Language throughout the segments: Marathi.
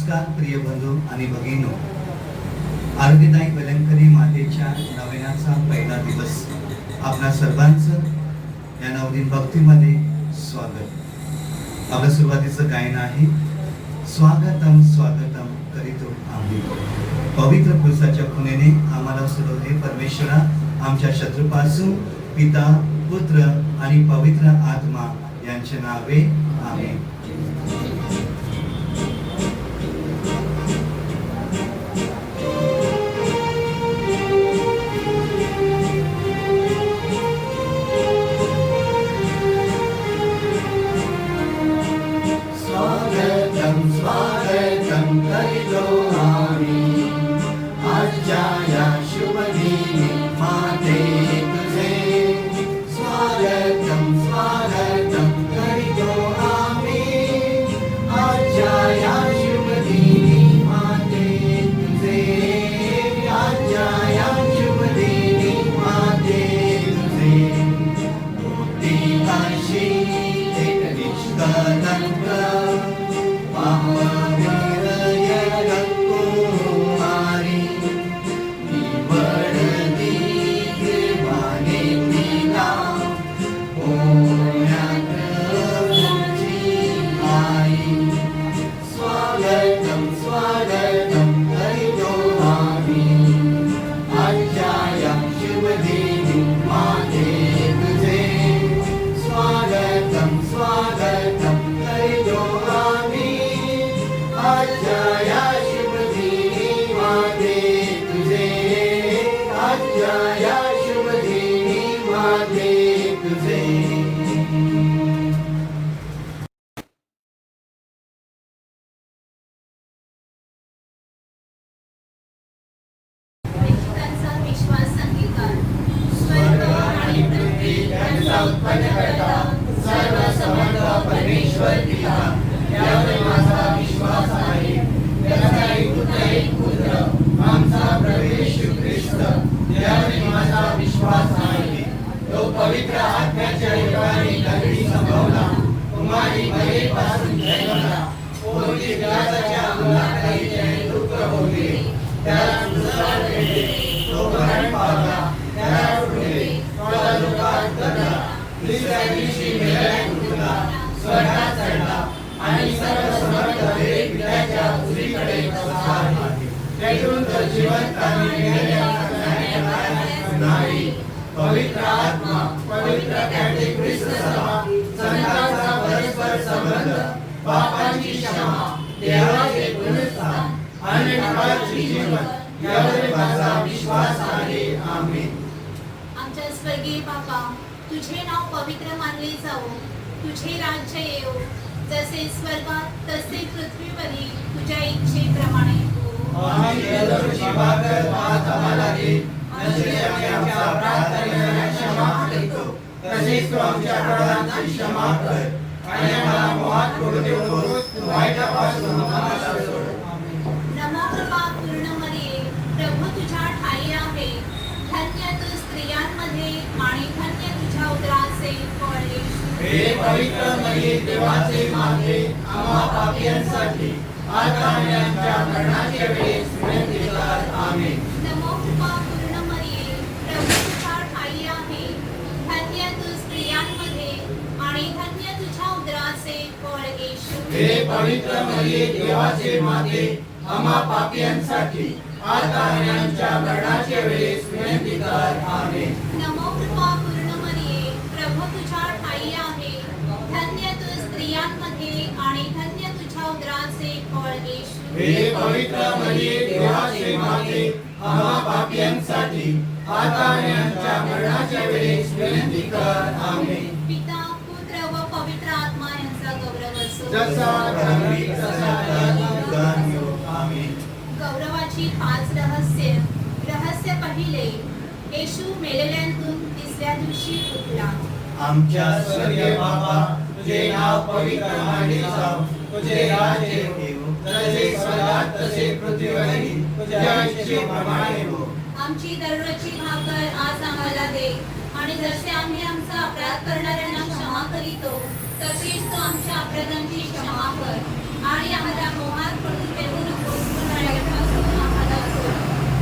नमस्कार प्रिय बंधू आणि भगिनींनो, आरोग्यदायी वेलंकरी मातेच्या नवेनाचा पहिला दिवस आपल्या सर्वांचं या नवदिन भक्तीमध्ये स्वागत. आपल्या सुरुवातीचं गायन आहे स्वागतम स्वागतम करीतो आम्ही. पवित्र पुरुषाच्या खुणेने आम्हाला सोडवले परमेश्वरा, आमच्या शत्रूपासून पिता पुत्र आणि पवित्र आत्मा यांचे नावे आमेन. पवित्र आत्म्याच्या योगाने नगरी संभवला, कुमारी मरेपासून जन्मला, पोटी पिलाताच्या मुलाखाली त्याने दुःख भोगले, त्याला संसार भेटले, तो मरण पावला, त्याला उठले, थोडा लोकात उतरला, तिसऱ्या दिवशी मेल्याने उठला, स्वर्गात चढला आणि सर्व समर्थ देव पित्याच्या उजवीकडे बसला आहे. तेथून तो जिवंत आणि मेलेल्या नाही. पवित्र आत्मा, पवित्र कॅथलिक ख्रिस्त सभा, संतांचा परस्पर संबंध, पापांची क्षमा, देवाचे पुनरुत्थान आणि नरकाचे जीवन यावर माझा विश्वास आहे. आमेन. आमच्या स्वर्गीय बाबा, तुझे नाव पवित्र मानले जावो, तुझे राज्य येवो, जसे स्वर्गात तसे पृथ्वीवरही तुझ्या इच्छेप्रमाणे हो. आम्ही दररोजची भाकर आज आम्हाला दे, जसे आम्ही आमच्या अपराधांना क्षमा करतो, तसेच तू आमच्या अपराधांची क्षमा कर, आणि आम्हाला मोहात पडू देऊ नकोस, तू वाईटापासून आम्हाला सोड. नमो कृपा पूर्ण मरिये, प्रभू तुझ्या ठाई आहे, धन्य तू स्त्रियांमध्ये आणि धन्य तुझ्या उदराचे फळ येशू. हे पवित्र मरिये, देवाचे माते, आम्हा पापियांसाठी आता आणि आमच्या मरणाच्या वेळेस विनंती कर. आमेन. नमो कृपा पूर्ण मरिये, प्रभू तुझ्या ठाई आहे, धन्य तू स्त्रियांमध्ये आणि धन्य तुझ्या उदराचे फळ येशू. हे पवित्र मरिये, देवाचे माते, आम्हा पापियांसाठी आता आणि आमच्या मरणाच्या वेळेस विनंती कर. आमेन. नमो कृपा पूर्ण मरिये, प्रभू तुझ्या ठाई आहे, धन्य तू स्त्रियांमध्ये आणि धन्य तुझ्या उदराचे फळ येशू. हे पवित्र मरिये, देवाचे माते, आम्हा पापियांसाठी आता आणि आमच्या मरणाच्या वेळेस विनंती कर. आमेन. पिता पुत्र व पवित्र आत्मा यांचा गौरव असो. जसा धर्मी तसा धर्मी. आमेन. गौरवाची 5 रहस्य. रहस्य पहिले, येशू मेलेल्यांतून तिसऱ्या दिवशी उठला. आमच्या स्वर्गीय बाबा, तुझे नाव पवित्र मानले जावो, तुझे राज्य येवो, जसे स्वर्गात तसे पृथ्वीवरही तुझ्या इच्छेप्रमाणे हो. आमची दररोजची भाकर आज आम्हाला दे, आणि जसे आम्ही आमचा अपराध करणाऱ्यांना क्षमा करीतो, तसेच तू आमच्या अपराधांची क्षमा कर, आणि आम्हाला मोहात पडून देऊ नकोस, पण वाईटापासून आम्हाला सोड.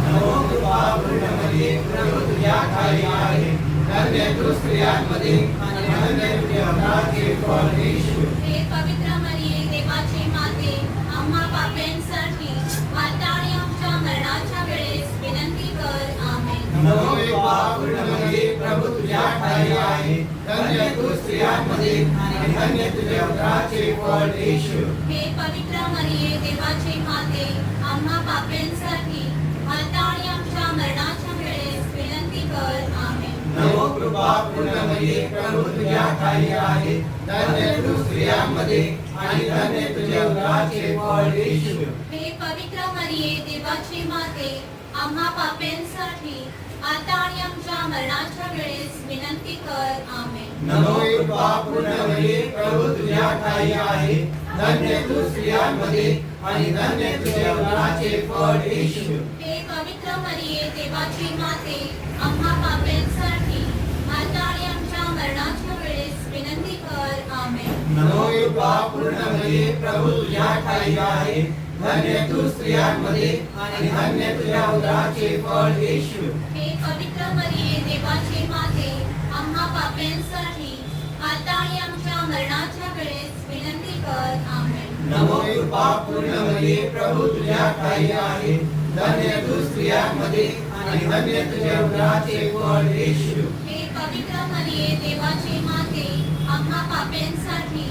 नमो कृपा पूर्ण मरिये, प्रभू तुझ्या ठाई आहे. धन्य तू स्त्रियांमध्ये आणि धन्य तुझे उदराचे फळ येशू. हे पवित्र मरिये, देवाची माते, आम्हा पाप्यांसाठी आता आणि आमच्या मरणाच्या वेळेस विनंती कर. आमेन. नमो कृपा पूर्ण मरिये, प्रभू तुझ्या ठाई आहे. धन्य तू स्त्रियांमध्ये आणि धन्य तुझे उदराचे फळ येशू. हे पवित्र मरिये, देवाची माते, आम्हा पाप्यांसाठी आता आणि आमच्या मरणाच्या वेळेस विनंती कर. आमेन. नमो कृपा पूर्ण मरिये, प्रभू तुझ्या ठाई आहे. धन्य तू स्त्रियांमध्ये आणि धन्य तुझे उदराचे फळ येशू. हे पवित्र मरिये, देवाची माते, आम्हा पाप्यांसाठी आता आणि आमच्या मरणाच्या वेळेस विनंती कर. आमेन. नमो कृपा पूर्ण मरिये, प्रभू तुझ्या ठाई आहे. धन्य तू स्त्रियांमध्ये आणि धन्य तुझे उदराचे फळ येशू. हे पवित्र मरिये, देवाची माते, आम्हा पाप्यांसाठी आता आणि आमच्या मरणाच्या वेळेस विनंती कर. आमेन. नमो कृपा पूर्ण मरिये, प्रभू तुझ्या ठाई आहे. धन्य तू स्त्रियांमध्ये आणि धन्य तुझ्या उदराचे फळ येशू. हे पवित्र मरिये, देवाची माते, आम्हा पाप्यांसाठी आता आणि आमच्या मरणाच्या वेळेस विनंती कर. आमेन. नमो कृपा पूर्ण मरिये, प्रभू तुझ्या ठाई आहे. धन्य तू स्त्रियांमध्ये आणि धन्य तुझे उदराचे फळ येशू. हे पवित्र मरिये, देवाची माते, आम्हा पाप्यांसाठी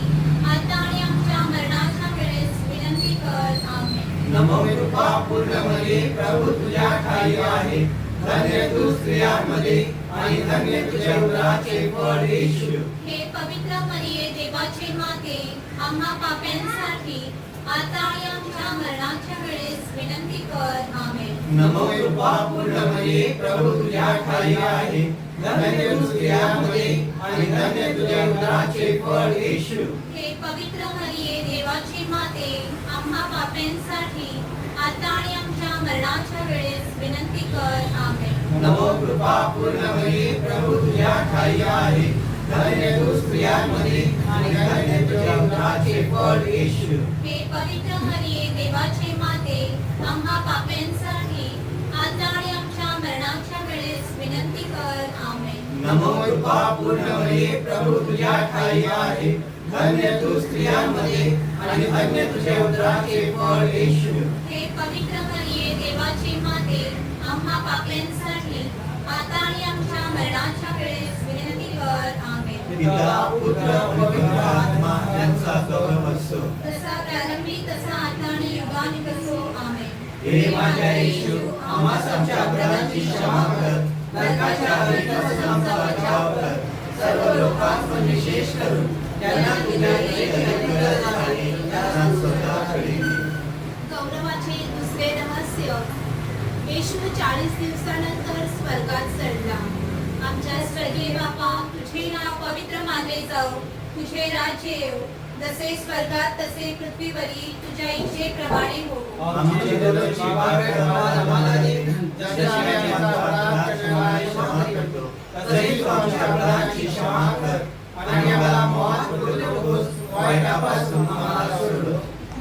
आता आणि आमच्या मरणाच्या वेळेस विनंती कर. आमेन. नमो कृपा पूर्ण मरिये, प्रभू तुझ्या ठाई आहे. धन्य तू स्त्रियांमध्ये आणि धन्य तुझे उदराचे फळ येशू. हे पवित्र मरिये, देवाची माते, आम्हा पाप्यांसाठी आता आणि आमच्या मरणाच्या वेळेस विनंती कर. आमेन. नमो कृपा पूर्ण मरिये, प्रभू तुझ्या ठाई आहे. धन्य तू स्त्रियांमध्ये आणि धन्य तुझे उदराचे फळ येशू. हे पवित्र मरिये, देवाची माते, आम्हा पाप्यांसाठी आता आणि आमच्या मरणाच्या वेळेस विनंती कर. आमेन. नमो कृपा पूर्ण मरिये, प्रभू तुझ्या ठाई आहे. धन्य तू स्त्रियांमध्ये आणि धन्य तुझे उदराचे फळ येशू. हे पवित्र मरिये, देवाची माते, आम्हा पाप्यांसाठी आता आणि आमच्या मरणाच्या वेळेस विनंती कर. आमेन. नमो कृपा पूर्ण मरिये, प्रभू तुझ्या ठाई आहे. धन्य तू स्त्रियांमध्ये आणि धन्य तुझे उदराचे फळ येशू. हे पवित्र मरिये, देवाची माते, आम्हा पाप्यांसाठी आता आणि आमच्या मरणाच्या वेळेस विनंती कर. आमेन. पिता पुत्र पवित्र आत्मा यांचा गौरव असो. तसा प्रारंभी तसा आता आणि युगानुयुग. आमेन. हे माझ्या येशू, आम्हास आमच्या अपराधांची क्षमा कर. नरकाच्या अग्नीपासून आमचा बचाव कर. सर्व लोकांत पण विशेष करून ज्यांना तुझ्या दयेची गरज आहे त्यांना स्वतःकडे घे. गौरवाचे दुसरे रहस्य. येशू 40 दिवसानंतर स्वर्गात चढला. आमच्या स्वर्गीय बापा, तुझे नाव पवित्र मानले जाओ, तुझे राज्य येऊ, जसे स्वर्गात तसे पृथ्वीवरील तुझ्या इच्छेप्रमाणे हो. आमची दररोजची भाकर आज आम्हाला दे. जसे आम्ही आमचा अपराध करणाऱ्याला क्षमा करतो, तसेच तू आमच्या अपराधांची क्षमा कर. आणि आम्हाला मोहात पडू नकोस, वाईटापासून आम्हाला सोड.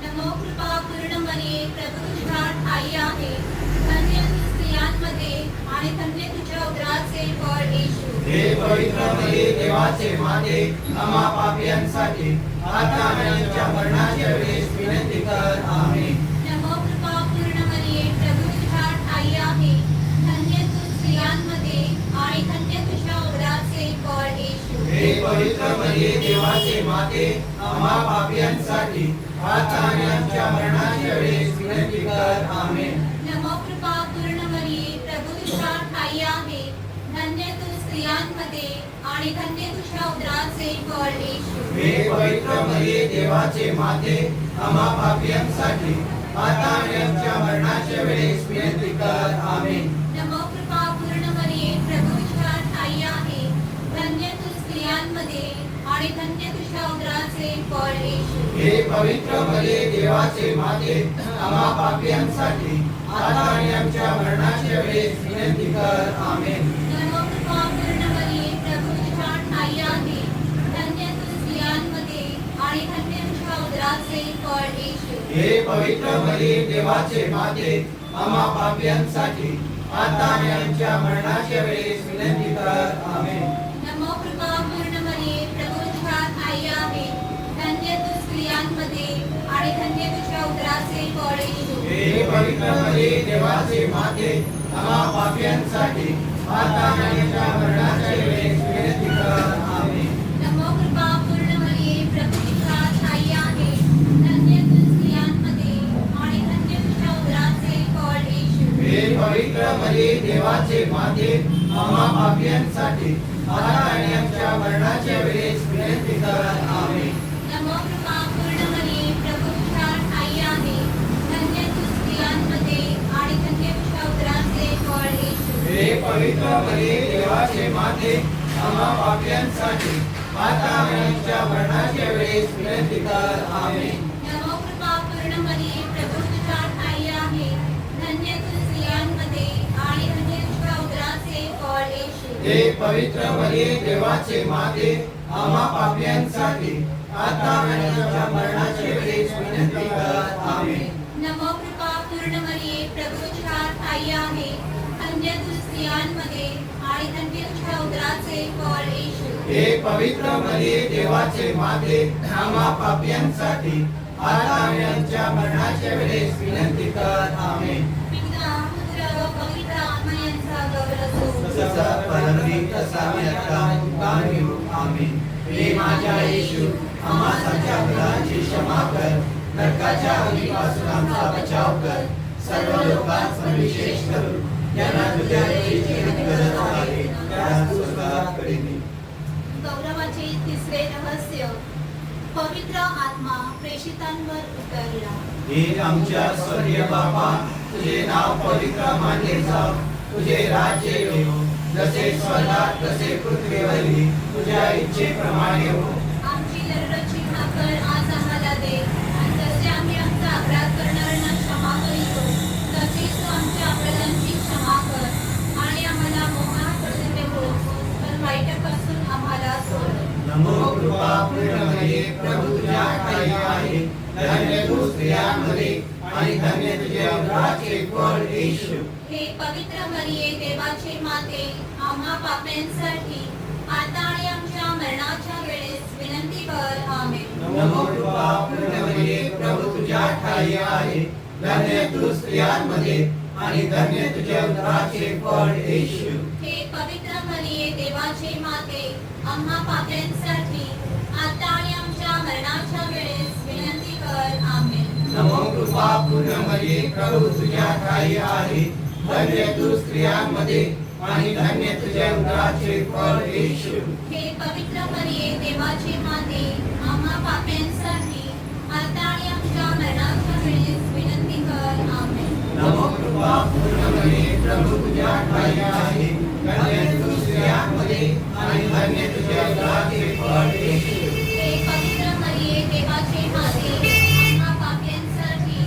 नमो कृपा पूर्ण मरिये, प्रभू तुझ्या ठाई आहे. धन्य तू स्त्रियांमध्ये आणि धन्य तुझ्या उदराचे फळ येशू. हे पवित्र मरिये, देवाचे माते, आम्हा पापियांसाठी आता आणि आमच्या मरणाच्या वेळेस विनंती कर. आमेन. नमो कृपा पूर्ण मरिये, प्रभू तुझ्या ठाई आहे. धन्य तू स्त्रियांमध्ये आणि धन्य तुझ्या उदराचे फळ येशू. हे पवित्र मरिये, देवाचे माते, आम्हा पापियांसाठी आता आणि आमच्या मरणाच्या वेळेस विनंती कर. आमेन. नमो कृपा पूर्ण मरिये, प्रभू तुझ्या ठाई आहे. धन्य तू स्त्रियांमध्ये आणि धन्य तुझ्या उदराचे फळ येशू. हे पवित्र मरिये, देवाचे माते, आम्हा पापियांसाठी आता आणि आमच्या मरणाच्या वेळेस विनंती कर. आमेन. नमो कृपा पूर्ण मरिये, प्रभू तुझ्या ठाई आहे. धन्य तू स्त्रियांमध्ये आणि धन्य तुझ्या उदराचे फळ येशू. हे पवित्र मरिये, देवाचे माते, आम्हा पापियांसाठी आता आणि आमच्या मरणाच्या वेळेस विनंती कर. आमेन. नमो कृपा पूर्ण मरिये, प्रभू तुझ्या ठाई आहे. धन्य तू स्त्रियांमध्ये आणि धन्य तुझ्या उदराचे फळ येशू. हे पवित्र मरिये देवाचे माते आम्हा पापियांसाठी आता आणि आमच्या मरणाच्या वेळेस विनंती कर आमेन. नमो कृपा पूर्ण मरिये प्रभु तुझ्यात आई आहे धन्य तू स्त्रियांमध्ये आणि धन्य तुझ्या उदराचे फळ येशू. हे पवित्र मरिये देवाचे माते आम्हा पापियांसाठी आता आणि आमच्या मरणाच्या वेळेस विनंती कर आमेन. नमो कृपा पूर्ण मरिये प्रभु तुझ्यात आई आहे धन्य तू स्त्रियांमध्ये आणि धन्य तुझ्या उदराचे फळ येशू. हे पवित्र मरिये देवाचे माते आम्हा पापियांसाठी आता आणि आमच्या मरणाच्या वेळेस विनंती कर आमेन. नमो कृपा पूर्ण मरिये प्रभु तुझ्यात आई आहे धन्य तू स्त्रियांमध्ये आणि धन्य तुझ्या उदराचे फळ येशू. हे पवित्र मरिये देवाचे माते आम्हा पापियांसाठी आता आणि आमच्या मरणाच्या वेळेस विनंती कर आमेन. नमो कृपा पूर्ण मरिये प्रभु तुझ्यात आई आहे धन्य तू स्त्रियांमध्ये आणि धन्य तुझ्या उदराचे फळ येशू. हे पवित्र मरिये देवाचे माते आम्हा पापियांसाठी आता आणि आमच्या मरणाच्या वेळेस विनंती कर आमेन. नमो कृपा पूर्ण मरिये प्रभु तुझ्यात आई आहे धन्य तू स्त्रियांमध्ये आणि धन्य तुझ्या उदराचे फळ येशू. हे पवित्र मरिये देवाचे माते आम्हा पापियांसाठी आता आणि आमच्या मरणाच्या वेळेस विनंती कर आमेन. पिता पुत्र पवित्र आत्मा यांचा गौरव असो. जसा प्रारंभी तसा मी आता उद्धार घेऊ आमेन. हे माझ्या येशू आम्हा सगळ्या गुन्ह्यांची क्षमा कर नरकाच्या अग्नीपासून आमचा बचाव कर सर्व लोकांचा विशेष करून ज्यांना तुझ्या दयेची गरज आहे त्या स्वर्गाकडे ने. गौरवाचे तिसरे रहस्य पवित्र आत्मा प्रेषितांवर उतरला. हे आमच्या स्वर्गीय बाबा तुझे नाव पवित्र मानले जाव तुझे राज्य येवो जसे स्वर्गात तसे पृथ्वीवरही तुझ्या इच्छेप्रमाणे हो. आमची दररोजची भाकर आज आम्हाला दे आणि जसे आम्ही आमचा अपराध करणाऱ्यांना क्षमा करीतो तसेच तू आमच्या अपराधांची क्षमा कर आणि आम्हाला मोहात पडू नको पण वाईटापासून आम्हाला सोड. नमो कृपा पूर्ण मरिये प्रभु तुझ्या ठाई आहे धन्य तू स्त्रियांमध्ये आणि धन्य तुझे उदराचे फळ येशू. हे पवित्र मरिये देवाचे माते आम्हा पाप्यांसाठी आता आणि आमच्या मरणाच्या वेळेस विनंती कर आमेन. नमो कृपा पूर्ण मरिये प्रभु तुझ्या ठाई आहे धन्य तू स्त्रियांमध्ये आणि धन्य तुझे उदराचे फळ येशू. हे पवित्र मरिये देवाचे माते आम्हा पाप्यांसाठी आता आणि आमच्या मरणाच्या वेळेस विनंती कर आमेन. नमो कृपा पूर्ण मरिये प्रभु तुझ्या ठाई आहे धन्य तू स्त्रियांमध्ये आणि धन्य तुझे उदराचे फळ येशू. हे पवित्र मरिये देवाचे माते आम्हा पाप्यांसाठी आता आणि आमच्या मरणाच्या वेळेस विनंती कर आमेन. नमो कृपा पूर्ण मरिये प्रभु तुझ्या ठाई आहे धन्य तू स्त्रियांमध्ये आणि धन्य तुझे उदराचे फळ येशू. हे पवित्र मरिये देवाचे माते आम्हा पाप्यांसाठी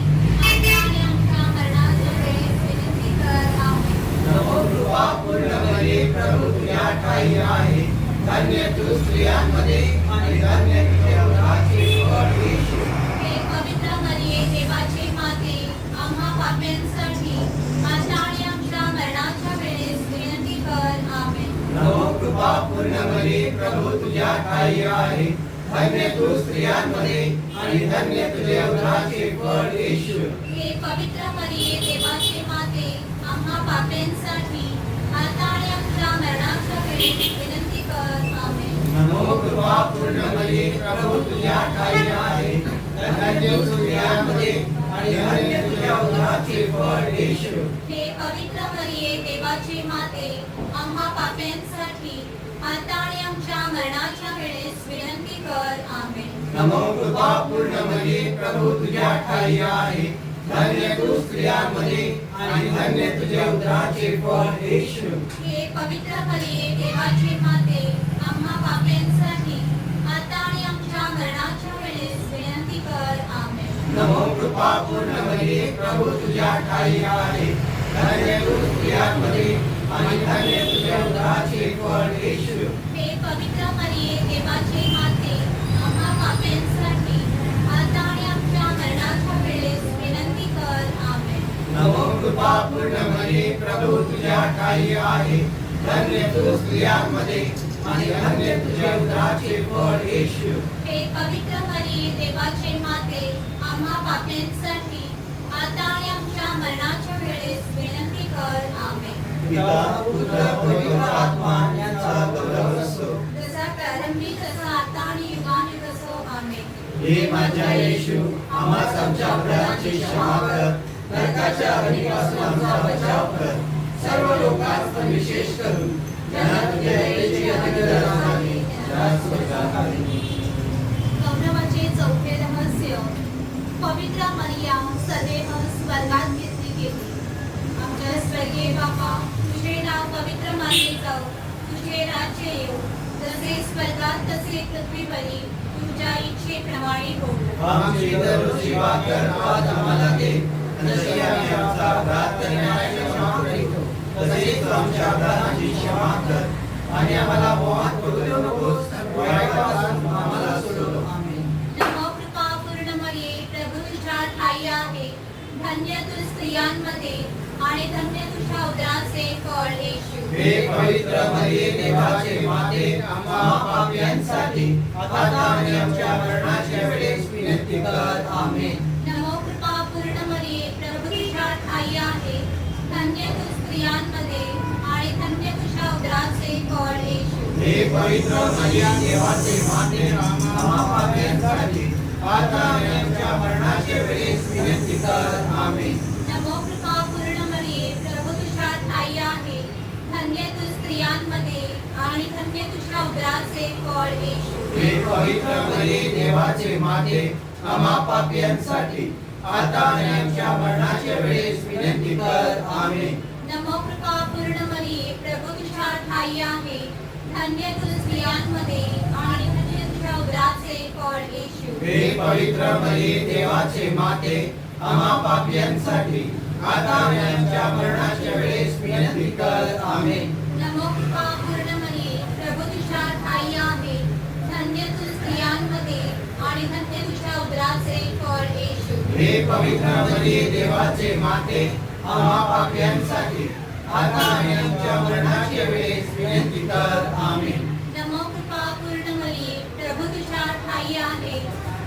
आता आणि आमच्या मरणाच्या वेळेस विनंती कर आमेन. नमो कृपा पूर्ण मरिये प्रभु तुझ्या ठाई आहे धन्य तू स्त्रियांमध्ये आणि धन्य तुझे उदराचे फळ येशू. हे पवित्र मरिये देवाचे माते आम्हा पाप्यांसाठी आता आणि आमच्या मरणाच्या वेळेस विनंती कर आमेन. नमो कृपा पूर्ण मरिये प्रभु तुझ्या ठाई आहे धन्य तू स्त्रियांमध्ये आणि धन्य तुझे उदराचे फळ येशू. हे पवित्र मरिये देवाचे माते आम्हा पाप्यांसाठी आता आणि आमच्या मरणाच्या वेळेस विनंती कर आमेन. नमो कृपा पूर्ण मरिये प्रभु तुझ्या ठाई आहे धन्य तू स्त्रियांमध्ये आणि धन्य तुझे उदराचे फळ येशू. हे पवित्र मरिये देवाचे माते आम्हा पाप्यांसाठी आता आणि आमच्या मरणाच्या वेळेस विनंती कर आमेन. नमो कृपा पूर्ण मरिये प्रभु तुझ्या ठाई आहे धन्य तू स्त्रियांमध्ये आणि धन्य तुझे उदराचे फळ येशू. हे पवित्र मरिये देवाचे माते आम्हा पाप्यांसाठी आता आणि आमच्या मरणाच्या वेळेस विनंती कर आमेन. नमो कृपा पूर्ण मरिये प्रभु तुझ्या ठाई आहे धन्य तू स्त्रियांमध्ये आणि धन्य तुझे उदराचे फळ येशू. हे पवित्र मरिये देवाचे माते आम्हा पाप्यांसाठी आता आणि आमच्या मरणाच्या वेळेस कृपा पूर्ण मरी प्रभू तुझ्या ठाई आहे. धन्य तू स्त्रियांमध्ये आणि धन्य तुझ्या उदराचे फळ येशू. हे पवित्र मरिये देवाचे माते, आम्हा पाप्यांसाठी आता आणि आमच्या मरणाच्या वेळेस विनंती कर. आमेन. पिता पुत्र पवित्र आत्मा यांचा गौरव असो. जसा प्रारंभी तसा आता आणि युगानुयुग असो. आमेन. हे माझ्या येशू, आम्हास आमच्या अपराधाची क्षमा कर, नरकाच्या अग्नीपासून आमचा बचाव कर, सर्व लोकांस पण विशेष करून ज्यांना तुझ्या दयेची अधिक गरज आहे त्या स्वर्गात आली. गौरवाचे चौथे रहस्य. पवित्र मरिया सदैव स्वर्गात घेतली गेली. आमच्या स्वर्गीय बापा, तुझे नाव पवित्र मानले जाओ, तुझे राज्य येऊ, जसे स्वर्गात तसे पृथ्वीवरी तुझ्या इच्छेप्रमाणे हो. आमची दररोजची भाकर आज आम्हाला दे, जशी आम्ही आमचा अपराध करणाऱ्यांना क्षमा करीतो, तसेच तू आमच्या अपराधाची क्षमा कर, आणि आम्हाला मोहात पडू देऊ नकोस, वाईटापासून आम्हाला सोडव. आमेन. नमो कृपा पूर्ण मरिये, प्रभू तुझ्या ठाई आहे. धन्य तू स्त्रियांमध्ये आणि धन्य तुझ्या उदराचे फळ येशू. हे पवित्र मरिये देवाचे माते, आम्हा पाप्यांसाठी आता आणि आमच्या मरणाच्या वेळेस विनंती कर. आमेन. नमो कृपा पूर्ण मरिये, प्रभू तुझ्या ठाई आहे. धन्य तू स्त्रियांमध्ये आणि धन्य तुझ्या उदराचे फळ येशू. हे पवित्र मरिया देवाचे माते, आम्हा पाप्यांसाठी आता आणि आमच्या मरणाच्या वेळेस विनंती कर. आमेन. नमो कृपा पूर्ण मरिये, प्रभू तुझ्या ठाई आहे. धन्य तू स्त्रियांमध्ये आणि धन्य तुझ्या उदराचे फळ येशू. हे पवित्र मरिये देवाचे माते, आम्हा पाप्यांसाठी आता आणि आमच्या मरणाच्या वेळेस विनंती कर. आमेन. नमो कृपा पूर्ण मरिये, प्रभू तुझ्या ठाई आहे. धन्य तू स्त्रियांमध्ये आणि धन्य तुझ्या उदराचे फळ येशू. हे पवित्र मरिये देवाचे माते, आम्हा पाप्यांसाठी आता आणि आमच्या मरणाच्या वेळेस विनंती कर. आमेन. नमो कृपा पूर्ण मरिये, प्रभू तुझ्या ठाई आहे. धन्य तू स्त्रियांमध्ये आणि धन्य तुझ्या उदराचे फळ येशू. हे पवित्र मरिये देवाचे माते, आम्हा पाप्यांसाठी आता आणि आमच्या मरणाच्या वेळेस विनंती कर. आमेन. नमो कृपा पूर्ण मरिये, प्रभू तुझ्या ठाई आहे.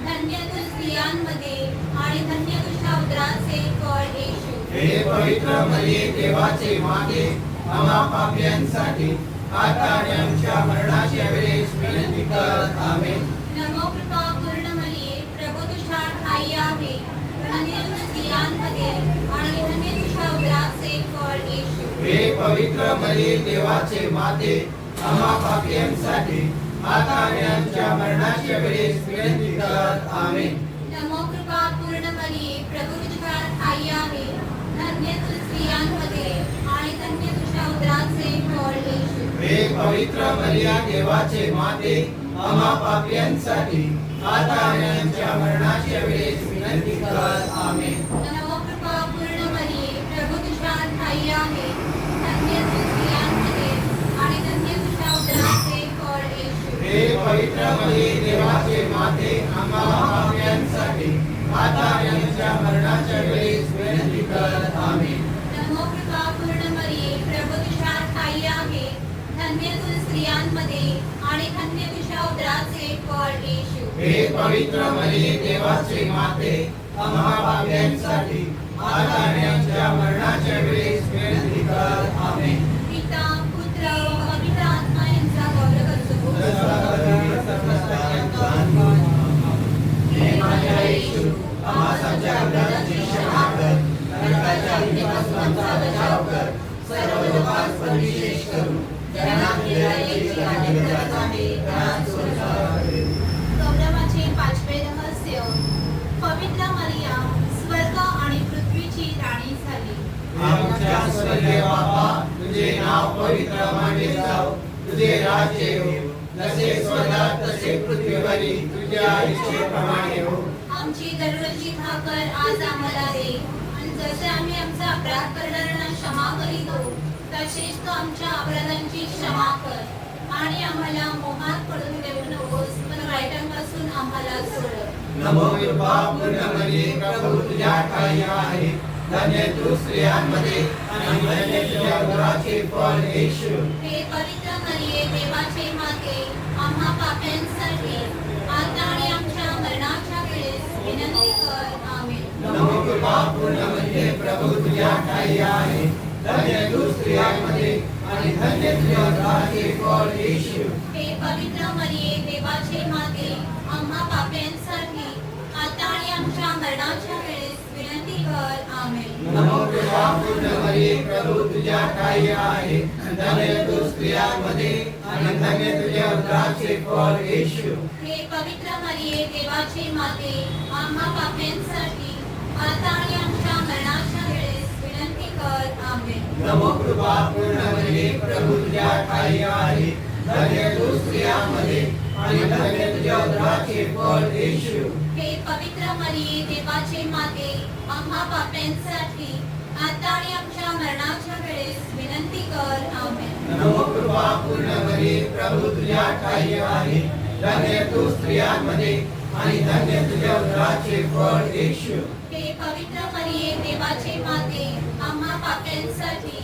धन्य तू स्त्रियांमध्ये आणि धन्य तुझ्या उदराचे फळ येशू. हे पवित्र मरिये देवाचे माते, आम्हा पाप्यांसाठी आता आणि आमच्या मरणाच्या वेळेस विनंती कर. आमेन. नमो कृपा पूर्ण मरिये, प्रभू तुझ्या ठाई आहे. धन्य तू स्त्रियांमध्ये आणि धन्य तुझ्या उदराचे फळ येशू. हे पवित्र मरिये देवाचे माते, आम्हा पाप्यांसाठी आता आणि आमच्या मरणाच्या वेळेस विनंती कर. आमेन. नमो कृपा पूर्ण मरिये, प्रभू तुझ्या ठाई आहे. धन्य तू स्त्रियांमध्ये आणि धन्य तुझ्या उदराचे फळ येशू. हे पवित्र मरिया देवाचे माते, आम्हा पाप्यांसाठी आता आणि आमच्या मरणाच्या वेळेस विनंती कर. आमेन. नमो कृपा पूर्ण मरिये, प्रभू तुझ्या ठाई आहे. धन्य तू स्त्रियांमध्ये आणि धन्य तुझ्या उदराचे फळ येशू. हे पवित्र मरिये देवाचे माते, आम्हा पाप्यांसाठी आता आणि आमच्या मरणाच्या वेळेस विनंती कर. आमेन. नमो कृपा पूर्ण मरिये, प्रभू तुझ्या ठाई आहे. धन्य तू स्त्रियांमध्ये आणि धन्य तुझ्या उदराचे फळ येशू. हे पवित्र मरिये देवाचे माते, आम्हा पाप्यांसाठी आता आणि आमच्या मरणाच्या वेळेस विनंती कर. आमेन. पिता पुत्र व पवित्र आत्मा यांचा गौरव असो. हे माझ्या येशू, आम्हास आमच्या अपराधाची क्षमा कर, नरकाच्या अग्नीपासून आमचा बचाव कर, सर्व लोकांस पण विशेष करून ज्यांना तुझ्या दयेची अधिक गरज आहे त्या स्वर्गात आली. गौरवाचे पाचवे रहस्य. पवित्र मरिया स्वर्ग आणि पृथ्वीची राणी झाली. आमच्या स्वर्गीय बापा, तुझे नाव पवित्र मानले जाओ, तुझे राज्य येऊ, जसे स्वर्गात तसे पृथ्वीवरी तुझ्या इच्छेप्रमाणे हो. आमची दररोजची भाकर आज आम्हाला दे, आणि जसे आम्ही आमचा अपराध करणाऱ्यांना क्षमा करीतो, तसेच तू आमच्या अपराधांची क्षमा कर, आणि आम्हाला मोहात पडून देऊ नकोस, पण वाईटांपासून आम्हाला सोड. नमो कृपा पूर्ण मरिये, प्रभू तुझ्या ठाई आहे. धन्य तू स्त्रियांमध्ये आणि धन्य तुझ्या उदराचे फळ येशू. हे पवित्र मरिये देवाचे माते आम्हा पाप्यांसाठी आता आणि आमच्या मरणाच्या वेळेस विनंती कर. आमेन. नमो कृपा पूर्ण मरिये प्रभू तुझ्या ठाई आहे. धन्य तू स्त्रियांमध्ये आणि धन्य तुझ्या उदराचे फळ येशू. हे पवित्र मरिये देवाचे माते आम्हा पाप्यांसाठी आता आणि आमच्या मरणाच्या वेळेस विनंती कर. आमेन. नमो कृपा पूर्ण मरिये प्रभू तुझ्या ठाई आहे. धन्य तू स्त्रियांमध्ये आणि धन्य तुझ्या उदराचे फळ येशू. हे पवित्र मरिये देवाचे माते आम्हा पाप्यांसाठी आता आणि आमच्या मरणाच्या वेळेस विनंती कर. आमेन. नमो कृपा पूर्ण मरिये प्रभू तुझ्या ठाई आहे. धन्य तू स्त्रियांमध्ये आणि धन्य तुझ्या उदराचे फळ येशू. हे पवित्र मरिये देवाचे माते आम्हा पाप्यांसाठी आता आणि आमच्या मरणाच्या वेळेस विनंती कर. आमेन. नमो कृपा पूर्ण मरिये प्रभू तुझ्या ठाई आहे. धन्य तू स्त्रियांमध्ये आणि धन्य तुझ्या उदराचे फळ येशू. हे पवित्र मरिये देवाचे माते आम्हा पाप्यांसाठी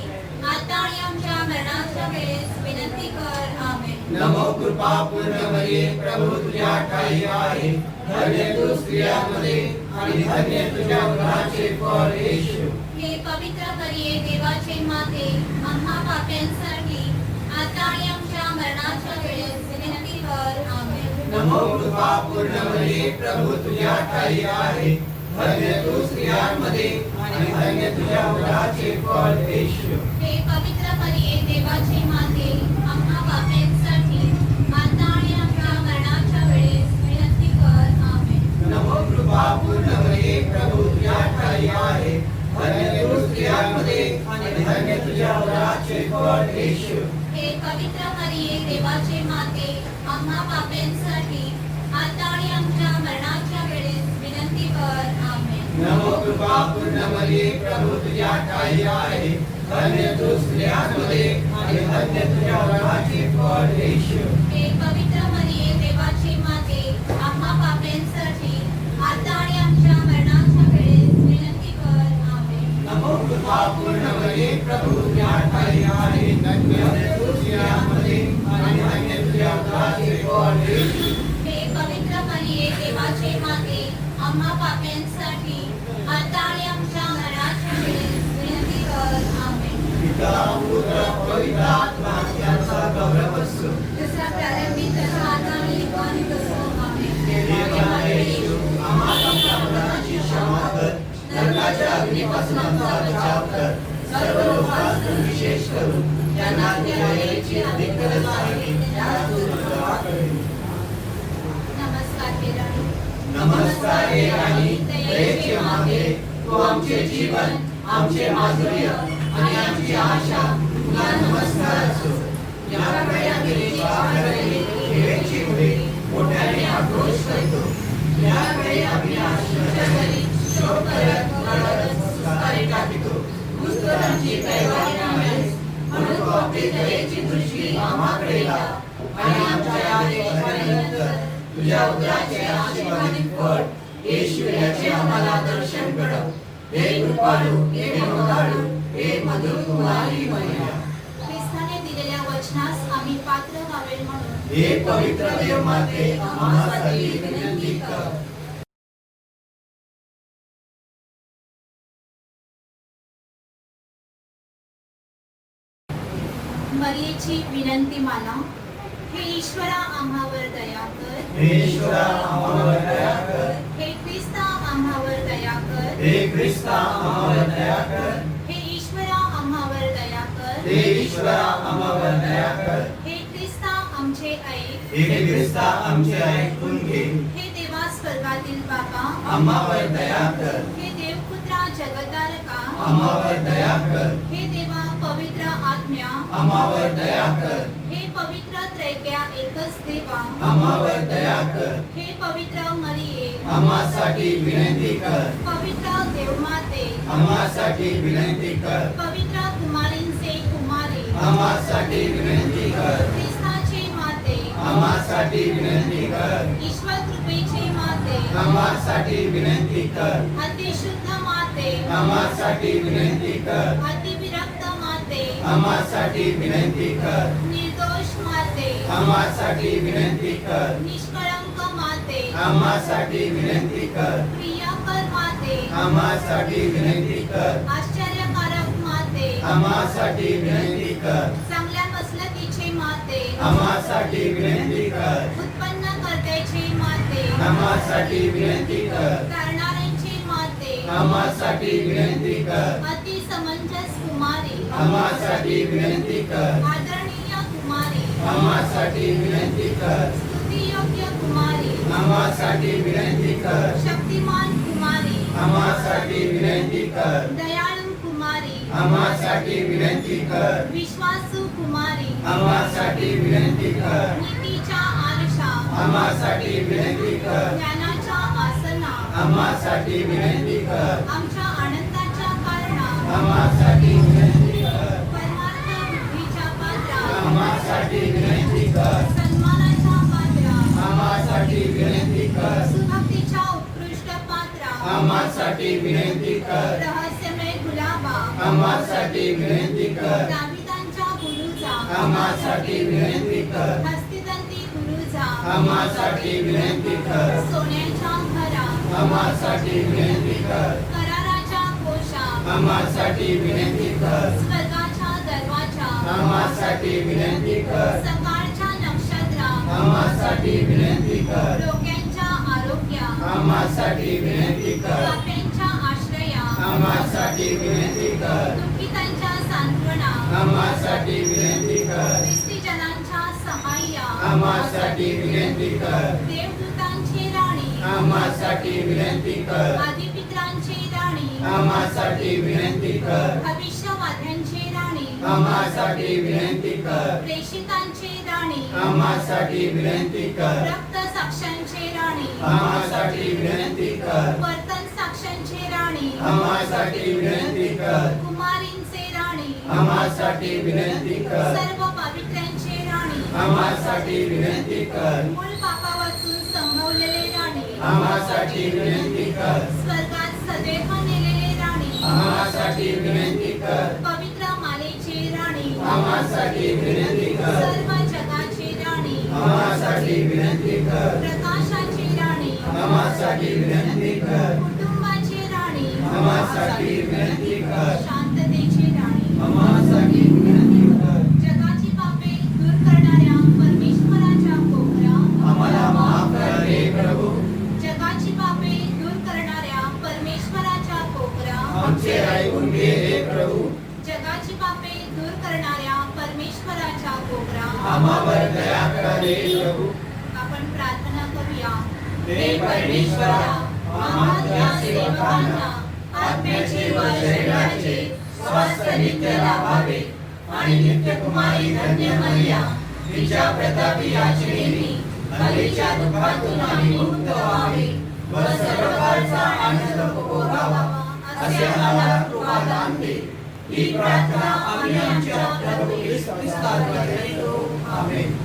आता आणि आमच्या मरणाच्या वेळेस विनंती कर. आमेन. नमो कृपा पूर्ण मरिये प्रभू तुझ्या ठाई आहे. धन्य तू स्त्रियांमध्ये आणि धन्य तुझ्या उदराचे फळ येशू. हे पवित्र मरिये देवाचे माते आम्हा पाप्यांसाठी आता आणि आमच्या मरणाच्या वेळेस विनंती कर. आमेन. नमो कृपा पूर्ण मरिये प्रभू तुझ्या ठाई आहे. धन्य तू स्त्रियांमध्ये आणि धन्य तुझ्या उदराचे फळ येशू. हे पवित्र मरिये देवाचे माते आम्हा पाप्यांसाठी आता आणि आमच्या मरणाच्या वेळेस विनंती कर. आमेन. नमो कृपा पूर्ण मरिये प्रभू तुझ्या ठाई आहे. धन्य तू स्त्रियांमध्ये आणि धन्य तुझ्या उदराचे फळ येशू. हे पवित्र मरिये देवाचे माते आम्हा पाप्यांसाठी आता आणि आमच्या मरणाच्या वेळेस विनंती कर. आमेन. नमो कृपा पूर्ण मरिये प्रभू तुझ्या ठाई आहे. धन्य तू स्त्रियांमध्ये आणि धन्य तुझ्या उदराचे फळ येशू. हे पवित्र मरिये देवाचे माते आम्हा पाप्यांसाठी आता आणि आमच्या मरणाच्या वेळेस विनंती कर. आमेन. नमो कृपा पूर्ण मरिये प्रभू तुझ्या ठाई आहे. धन्य तू स्त्रियांमध्ये आणि धन्य तुझ्या उदराचे फळ येशू. हे पवित्र मरिये देवाचे माते आम्हा पाप्यांसाठी आता आणि आमच्या मरणाच्या वेळेस विनंती कर. आमेन. पिता पुत्र पवित्र आत्मा यांचा गौरव असो. जसा प्रारंभी तसा आता आणि पण तसो. आमेन. देवा येशू आम्हाला आमच्या अपराधाची क्षमा कर. नरकाच्या अग्नीपासून आमचा बचाव कर. सर्व लोकांत विशेष करून ज्यांना तुझ्या दयेची अधिक गरज आहे त्या तू कृपा कर. नमस्कार हे राणी. नमस्कार हे राणी, दयेचे माते, तू आमचे जीवन, आमचे माधुर्य आणि आमची आशा, तुला नमस्कार असो. याकडे आम्ही देवाची मुळे मोठ्याने आक्रोश करतो. याकडे आम्ही आश्चर्य करी शोक करत रडत सुस्कारे टाकतो. दुष्टांची कैवारी नामेस म्हणून तू आपली दयेची दृष्टी आम्हाकडे लाव आणि आमच्या या देशभरानंतर तुझ्या उदराचे आशीर्वादित फळ येशू याचे आम्हाला दर्शन घडव. हे कृपाळू, हे ममताळू, हे मधुर कुमारी मैया. ख्रिस्ताने दिलेल्या वचनास आम्ही पात्र व्हावे म्हणून हे पवित्र देव माते आम्हासाठी विनंती कर. मरियेची विनंती माना. हे ईश्वरा आम्हावर दया कर. हे ईश्वरा आम्हावर दया कर. हे ख्रिस्ता आम्हावर दया कर. हे ख्रिस्ता आम्हावर दया कर. हे ईश्वरा आम्हावर दया कर. हे ईश्वरा आम्हावर दया कर. हे ख्रिस्ता आमचे ऐक. हे ख्रिस्ता आमचे ऐकून घे. हे देवा स्वर्गातील बाबा, आम्हावर दया कर. हे देवपुत्रा जगतारका, आम्हावर दया कर. हे देवा पवित्र आत्म्या, आम्हावर दया कर. हे पवित्र त्रैक्या एकच देवा, आम्हावर दया कर. हे पवित्र मरिये, आम्हासाठी विनंती कर. पवित्र देवमाते, आम्हासाठी विनंती कर. पवित्र कुमारींचे कुमारी, आम्हासाठी विनंती कर. ख्रिस्ताची माते, आम्हासाठी विनंती कर. ईश्वर कृपेची माते, आम्हासाठी विनंती कर. अतिशुद्ध माते, आम्हासाठी विनंती कर अतिविरक्त माते, आम्हासाठी विनंती कर निर्दोष माते, आम्हासाठी विनंती कर निष्कळंक माते, आम्हासाठी विनंती कर प्रियकर माते, आम्हासाठी विनंती कर आश्चर्यकारक माते, आम्हासाठी विनंती कर चांगल्या मसलतीचे माते, आम्हासाठी विनंती कर उत्पन्न करतेचे माते, आम्हासाठी विनंती कर तारणाऱ्यांचे माते, आम्हासाठी विनंती कर अति समंजस कुमारी, आम्हासाठी विनंती कर आदरणीय कुमारी, आम्हासाठी विनंती कर स्तुतियोग्य कुमारी, आम्हासाठी विनंती कर शक्तिमान कुमारी, आम्हासाठी विनंती कर दयाळू कुमारी, आम्हासाठी विनंती कर विश्वासू कुमारी, आम्हासाठी विनंती कर नीतीच्या आरशा, आम्हासाठी विनंती कर ज्ञानाच्या आसना, आम्हासाठी विनंती कर आमच्या आनंदाच्या कारणा, आम्हासाठी विनंती कर परमार्थ बुद्धीच्या पात्रा, आम्हासाठी विनंती कर सन्मानाच्या पात्रा, आम्हासाठी विनंती कर सुभक्तीच्या उत्कृष्ट पात्रा, आम्हासाठी विनंती कर रहस्यमय गुलाबा, आम्हासाठी विनंती कर दाविदांच्या गुरुजा, आम्हासाठी विनंती कर हस्तिदंती गुरुजा, आम्हासाठी विनंती कर सोन्याच्या घरा, आम्हासाठी विनंती कर कराराच्या कोशा, आम्हासाठी विनंती कर स्वर्गाच्या दरवाजा, आम्हासाठी विनंती कर सकाळच्या नक्षत्रा, आम्हासाठी विनंती कर डोक्यांच्या आरोग्या, आम्हासाठी विनंती कर पाप्यांच्या आश्रया, आम्हासाठी विनंती कर दुःखितांच्या सांत्वना, आम्हासाठी विनंती कर ख्रिस्तीजनांच्या सहाय्या, आम्हासाठी विनंती कर देवदूतांची राणी, आम्हासाठी विनंती कर आदिपित्रांची राणी, आम्हासाठी विनंती कर भविष्यवाद्यांची राणी, आम्हासाठी विनंती कर प्रेषितांची राणी, आम्हासाठी विनंती कर रक्त साक्ष्यांची राणी, आम्हासाठी विनंती कर वर्तन साक्ष्यांची राणी, आम्हासाठी विनंती कर कुमारींचे राणी, आम्हासाठी विनंती कर सर्व पवित्र्यांची राणी, आम्हासाठी विनंती कर मूळ पापापासून संभवलेले राणी, आम्हासाठी विनंती कर स्वर्गात सदैव नेलेले राणी, आम्हासाठी विनंती कर पवित्र मालेची राणी, आम्हासाठी विनंती कर सर्व जगाची राणी, आम्हासाठी विनंती कर प्रकाशाची राणी, आम्हासाठी विनंती कर कुटुंबाची राणी, आम्हासाठी विनंती कर शांततेची राणी, आम्हासाठी विनंती कर जगाची पापे दूर करणाऱ्या परमेश्वराच्या कोपरा, आम्हाला माफ कर हे प्रभू जगाची पापे दूर करणाऱ्या परमेश्वराच्या कोपरा, आमचे ऐकून घे हे प्रभू जगाची पापे दूर करणाऱ्या परमेश्वराच्या कोपरा, आम्हावर दया कर हे प्रभू आपण प्रार्थना करूया. हे परमेश्वरा, आम्हा तुझ्या सेवकांना आत्म्याचे व शरीराचे स्वास्थ्य नित्य लाभावे आणि नित्य कुमारी धन्य मरिया तिच्या प्रतापी याचनेने हल्लीच्या दुःखातून आम्ही मुक्त व्हावे व सर्व काळचा आनंद भोगावा असे आम्हाला कृपा दान दे. ही प्रार्थना आम्ही आमच्या प्रभू येशू ख्रिस्ताद्वारे करतो. आमेन.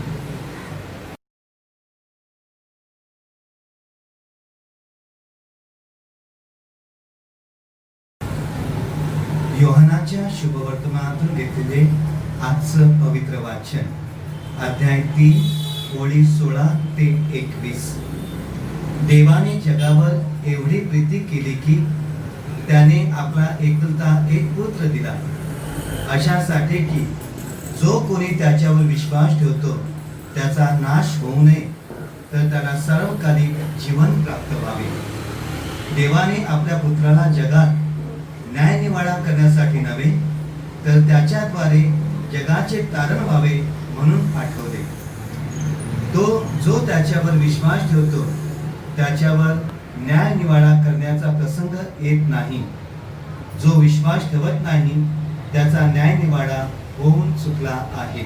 योहानाच्या शुभवर्तमानातून घेतलेले आजचं पवित्र वाचन, अध्याय 3 ओळी 16 ते 21. देवाने जगावर एवढी प्रीती केली की त्याने आपला एकुलता एक पुत्र दिला, अशासाठी की जो कोणी त्याच्यावर विश्वास ठेवतो त्याचा नाश होऊ नये, तर त्याला सर्वकालिक जीवन प्राप्त व्हावे. देवाने आपल्या पुत्राला जगात न्यायनिवाडा करण्यासाठी नव्हे, तर त्याच्याद्वारे जगाचे तारण व्हावे म्हणून पाठवले. तो जो त्याच्यावर विश्वास ठेवतो त्याच्यावर न्यायनिवाडा करण्याचा प्रसंग येत नाही. जो विश्वास ठेवत नाही त्याचा न्यायनिवाडा होऊन चुकला आहे.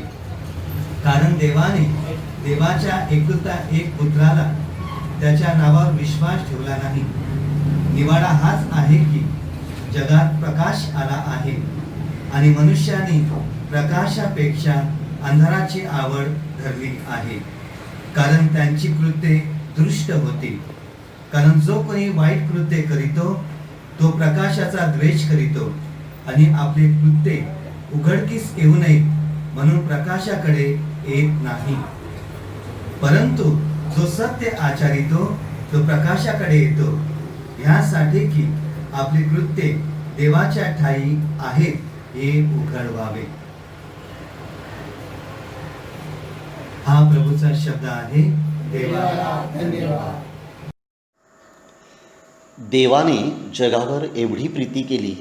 कारण देवाने देवाच्या एकुलता एक पुत्राला त्याच्या नावावर विश्वास ठेवला नाही. निवाडा हाच आहे की जगात प्रकाश आला आहे आणि मनुष्याने प्रकाशापेक्षा अंधाराची आवड धरली आहे, कारण त्यांची कृत्ये दुष्ट होती. कारण जो कोणी वाईट कृत्य करीतो तो प्रकाशाचा द्वेष करीतो आणि आपले कृत्ये उघडकीस येऊ नये म्हणून प्रकाशाकडे येत नाही. परंतु जो सत्य आचरितो तो प्रकाशाकडे येतो, ह्यासाठी की आपली कृत्ये देवाच्या ठायी आहेत हे उघड व्हावे. हा प्रभूचा शब्द आहे. देवाला धन्यवाद. देवाने जगावर एवढी प्रीती केली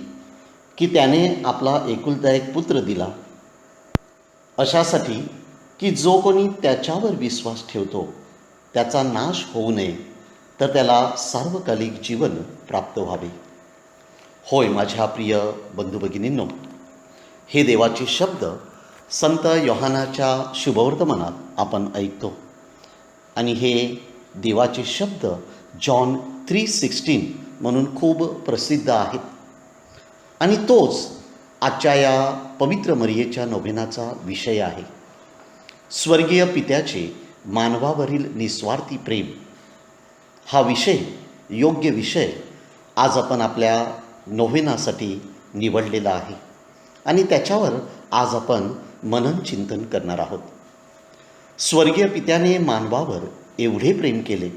की त्याने आपला एकुलता एक पुत्र दिला, अशासाठी की जो कोणी त्याच्यावर विश्वास ठेवतो त्याचा नाश होऊ नये, तर त्याला सार्वकालिक जीवन प्राप्त व्हावे. होय माझ्या प्रिय बंधू भगिनींनो, हे देवाचे शब्द संत योहानाच्या शुभवर्तमानात आपण ऐकतो आणि हे देवाचे शब्द जॉन 3:16 म्हणून खूप प्रसिद्ध आहेत. आणि तोच आजच्या या पवित्र मरियेच्या नोव्हेनाचा विषय आहे. स्वर्गीय पित्याचे मानवावरील निस्वार्थी प्रेम हा विषय, योग्य विषय आज आपण आपल्या नोव्हेनासाठी निवडलेला आहे आणि त्याच्यावर आज आपण मनन चिंतन करणार आहोत. स्वर्गीय पित्याने मानवावर एवढे प्रेम केले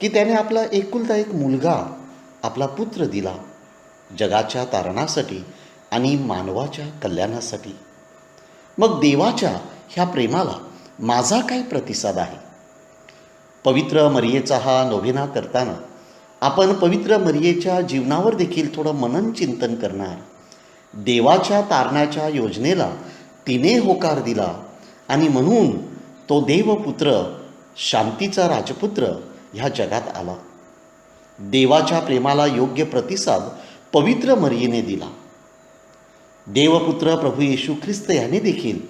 की त्याने आपला एकुलता एक मुलगा, आपला पुत्र दिला, जगाच्या तारणासाठी आणि मानवाच्या कल्याणासाठी. मग देवाच्या ह्या प्रेमाला माझा काय प्रतिसाद आहे? पवित्र मरियेचा हा नोव्हेना करताना आपण पवित्र मरियेच्या जीवनावर देखील थोडं मनन चिंतन करणार. देवाच्या तारणाच्या योजनेला तिने होकार दिला आणि म्हणून तो देवपुत्र, शांतीचा राजपुत्र ह्या जगात आला. देवाच्या प्रेमाला योग्य प्रतिसाद पवित्र मरियेने दिला. देवपुत्र प्रभू येशू ख्रिस्त याने देखील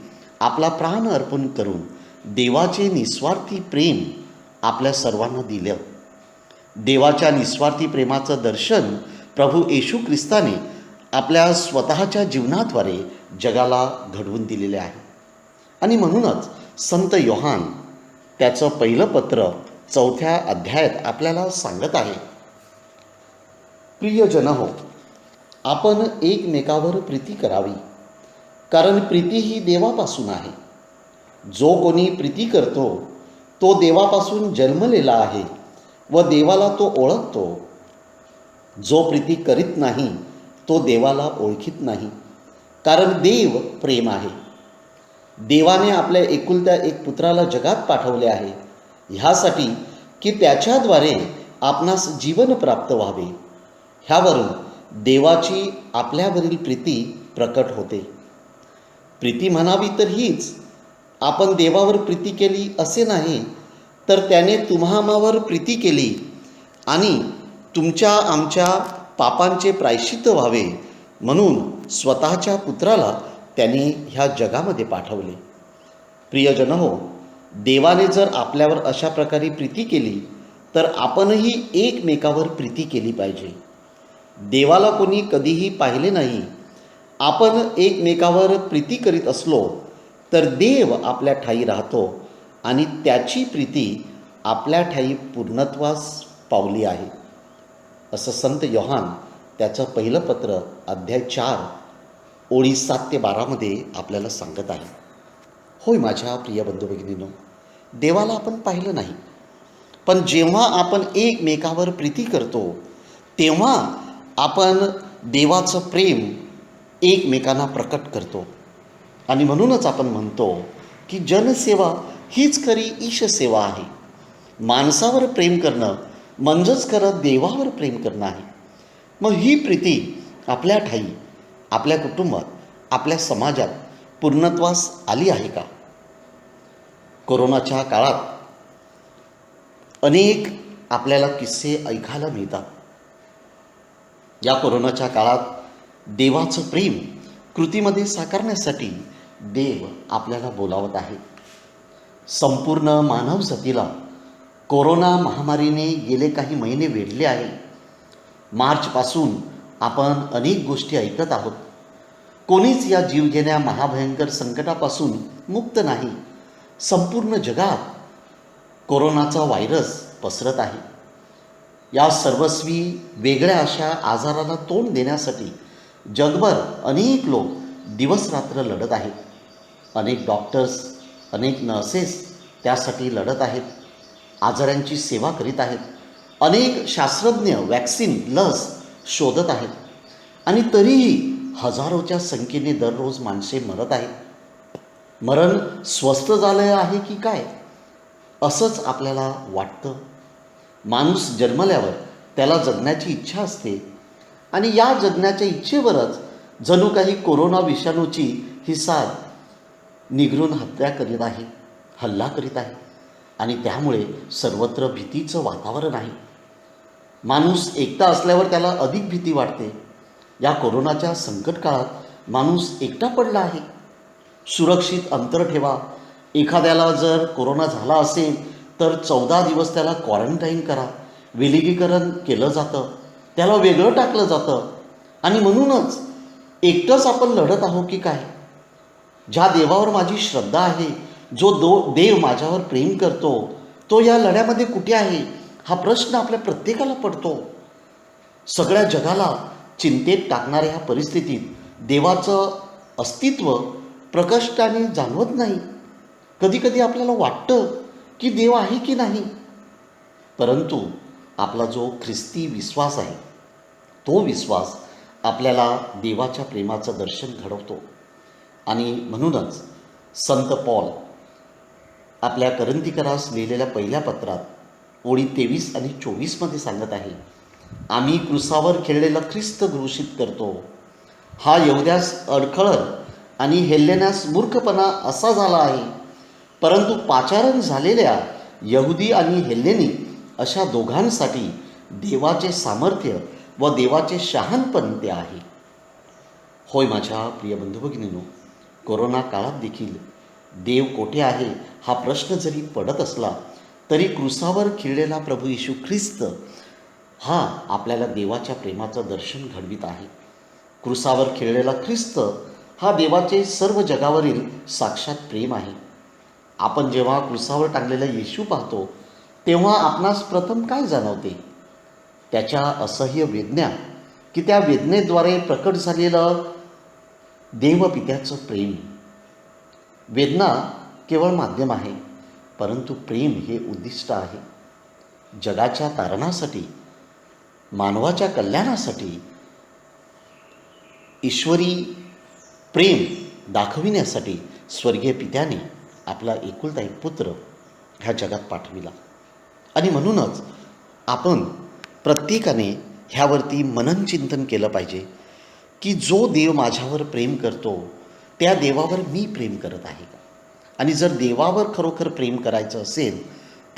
आपला प्राण अर्पण करून देवाचे निस्वार्थी प्रेम आपल्या सर्वांना दिलं. देवाच्या निस्वार्थी प्रेमाचं दर्शन प्रभू येशू ख्रिस्ताने आपल्या स्वतःच्या जीवनाद्वारे जगाला घडवून दिलेले आहे. आणि म्हणूनच संत योहान त्याचं पहिलं पत्र 4थ्या अध्यायात आपल्याला सांगत आहे, प्रियजन हो, आपण एकमेकावर प्रीती करावी, कारण प्रीती ही देवापासून आहे. जो कोणी प्रीती करतो तो देवापासून जन्मलेला आहे व देवाला तो ओळखतो. जो प्रीती करीत नाही तो देवाला ओळखीत नाही, कारण देव प्रेम आहे. देवाने आपल्या एकुलत्या एक पुत्राला जगात पाठवले आहे ह्यासाठी की त्याच्याद्वारे आपणास जीवन प्राप्त व्हावे. ह्यावरून देवाची आपल्यावरील प्रीती प्रकट होते. प्रीती म्हणावी तर हीच, आपण देवावर प्रीती केली असे नाही, तर त्याने तुम्हामावर प्रीती केली आणि तुमच्या आमच्या पापांचे प्रायश्चित्त व्हावे म्हणून स्वतःच्या पुत्राला त्याने ह्या जगामध्ये पाठवले. प्रियजन हो, देवाने जर आपल्यावर अशा प्रकारे प्रीती केली तर आपणही एकमेकावर प्रीती केली पाहिजे. देवाला कोणी कधीही पाहिले नाही. आपण एकमेकावर प्रीती करीत असलो तर देव आपल्या ठायी राहतो आणि त्याची प्रीती आपल्या ठायी पूर्णत्वास पावली आहे, असं संत योहान त्याचं पहिलं पत्र अध्याय 4 ओळी 7 ते 12 मध्ये आपल्याला सांगत आहे. होय माझ्या प्रिय बंधू भगिनींनो, देवाला आपण पाहिलं नाही, पण जेव्हा आपण एकमेकावर प्रीती करतो तेव्हा आपण देवाचं प्रेम एकमेकांना प्रकट करतो. आणि म्हणूनच आपण म्हणतो की जनसेवा हीच खरी ईशसेवा आहे. माणसावर प्रेम करणं म्हणजेच खरं देवावर प्रेम करणं आहे. मग ही प्रीती आपल्या ठायी, आपल्या कुटुंबात, आपल्या समाजात पूर्णत्वास आली आहे का? कोरोनाच्या काळात अनेक आपल्याला किस्से ऐकायला मिळतात. या कोरोनाच्या काळात देवाचं प्रेम कृतीमध्ये साकारण्यासाठी देव आपल्याला बोलावत आहे. संपूर्ण मानवजातीला कोरोना महामारीने गेले काही महिने वेढले आहे. मार्चपासून आपण अनेक गोष्टी ऐकत आहोत. कोणीच या जीवघेण्या महाभयंकर संकटापासून मुक्त नाही. संपूर्ण जगात कोरोनाचा व्हायरस पसरत आहे. या सर्वस्वी वेगळ्या अशा आजाराला तोंड देण्यासाठी जगभर अनेक लोक दिवसरात्र लढत आहेत. अनेक डॉक्टर्स, अनेक नर्सेस त्यासाठी लढत आहेत, आजारांची सेवा करीत आहेत. अनेक शास्त्रज्ञ वॅक्सिन, लस शोधत आहेत. आणि तरीही हजारोच्या संख्येने दररोज माणसे मरत आहेत. मरण स्वस्त झालं आहे की काय, असंच आपल्याला वाटतं. माणूस जन्मल्यावर त्याला जगण्याची इच्छा असते आणि या जगण्याच्या इच्छेवरच जणू काही कोरोना विषाणूची ही साथ निगरून हत्या करीत आहे, हल्ला करीत आहे. आणि त्यामुळे सर्वत्र भीतीचं वातावरण आहे. माणूस एकटा असल्यावर त्याला अधिक भीती वाटते. या कोरोनाच्या संकट काळात माणूस एकटा पडला आहे. सुरक्षित अंतर ठेवा. एखाद्याला जर कोरोना झाला असेल तर 14 दिवस त्याला क्वारंटाईन करा, विलगीकरण केलं जातं, त्याला वेगळं टाकलं जातं. आणि म्हणूनच एकटंच आपण लढत आहोत की काय? ज्या देवावर माझी श्रद्धा आहे, जो देव माझ्यावर प्रेम करतो, तो या लढ्यामध्ये कुठे आहे हा प्रश्न आपल्या प्रत्येकाला पडतो. सगळ्या जगाला चिंतेत टाकणाऱ्या ह्या परिस्थितीत देवाचं अस्तित्व प्रकर्षाने जाणवत नाही. कधीकधी आपल्याला वाटतं की देव आहे की नाही. परंतु आपला जो ख्रिस्ती विश्वास आहे, तो विश्वास आपल्याला देवाच्या प्रेमाचं दर्शन घडवतो. आणि म्हणूनच संत पॉल आपल्या करंथीकरास लिहिलेल्या पहिल्या पत्रात ओळी 23 आणि 24 सांगत आहे, आम्ही क्रूसावर खेळलेला ख्रिस्त घोषित करतो. हा यहुद्यास अडखळण आणि हेल्लेनास मूर्खपणा असा झाला आहे, परंतु पाचारण झालेल्या यहुदी आणि हेल्लेनी अशा दोघांसाठी देवाचे सामर्थ्य व देवाचे शहाणपण ते आहे. होय माझ्या प्रिय बंधू भगिनींनो, कोरोना काळात देखील देव कोठे आहे हा प्रश्न जरी पडत असला तरी क्रूसावर खिळलेला प्रभू येशू ख्रिस्त हा आपल्याला देवाच्या प्रेमाचं दर्शन घडवित आहे. क्रूसावर खिळलेला ख्रिस्त हा देवाचे सर्व जगावरील साक्षात प्रेम आहे. आपण जेव्हा क्रूसावर टांगलेला येशू पाहतो तेव्हा आपणास प्रथम काय जाणवते? त्याच्या असह्य वेदना की त्या वेदनेद्वारे प्रकट झालेलं देवपित्याचं प्रेम. वेदना केवळ माध्यम आहे, परंतु प्रेम हे उद्दिष्ट आहे. जगाच्या तारणासाठी, मानवाच्या कल्याणासाठी ईश्वरी प्रेम दाखविण्यासाठी स्वर्गीय पित्याने आपला एकुलता एक पुत्र ह्या जगात पाठविला. आणि म्हणूनच आपण प्रत्येकाने ह्यावरती मनन चिंतन केलं पाहिजे की जो देव माझ्यावर प्रेम करतो त्या देवावर मी प्रेम करत आहे का? आणि जर देवावर खरोखर प्रेम करायचं असेल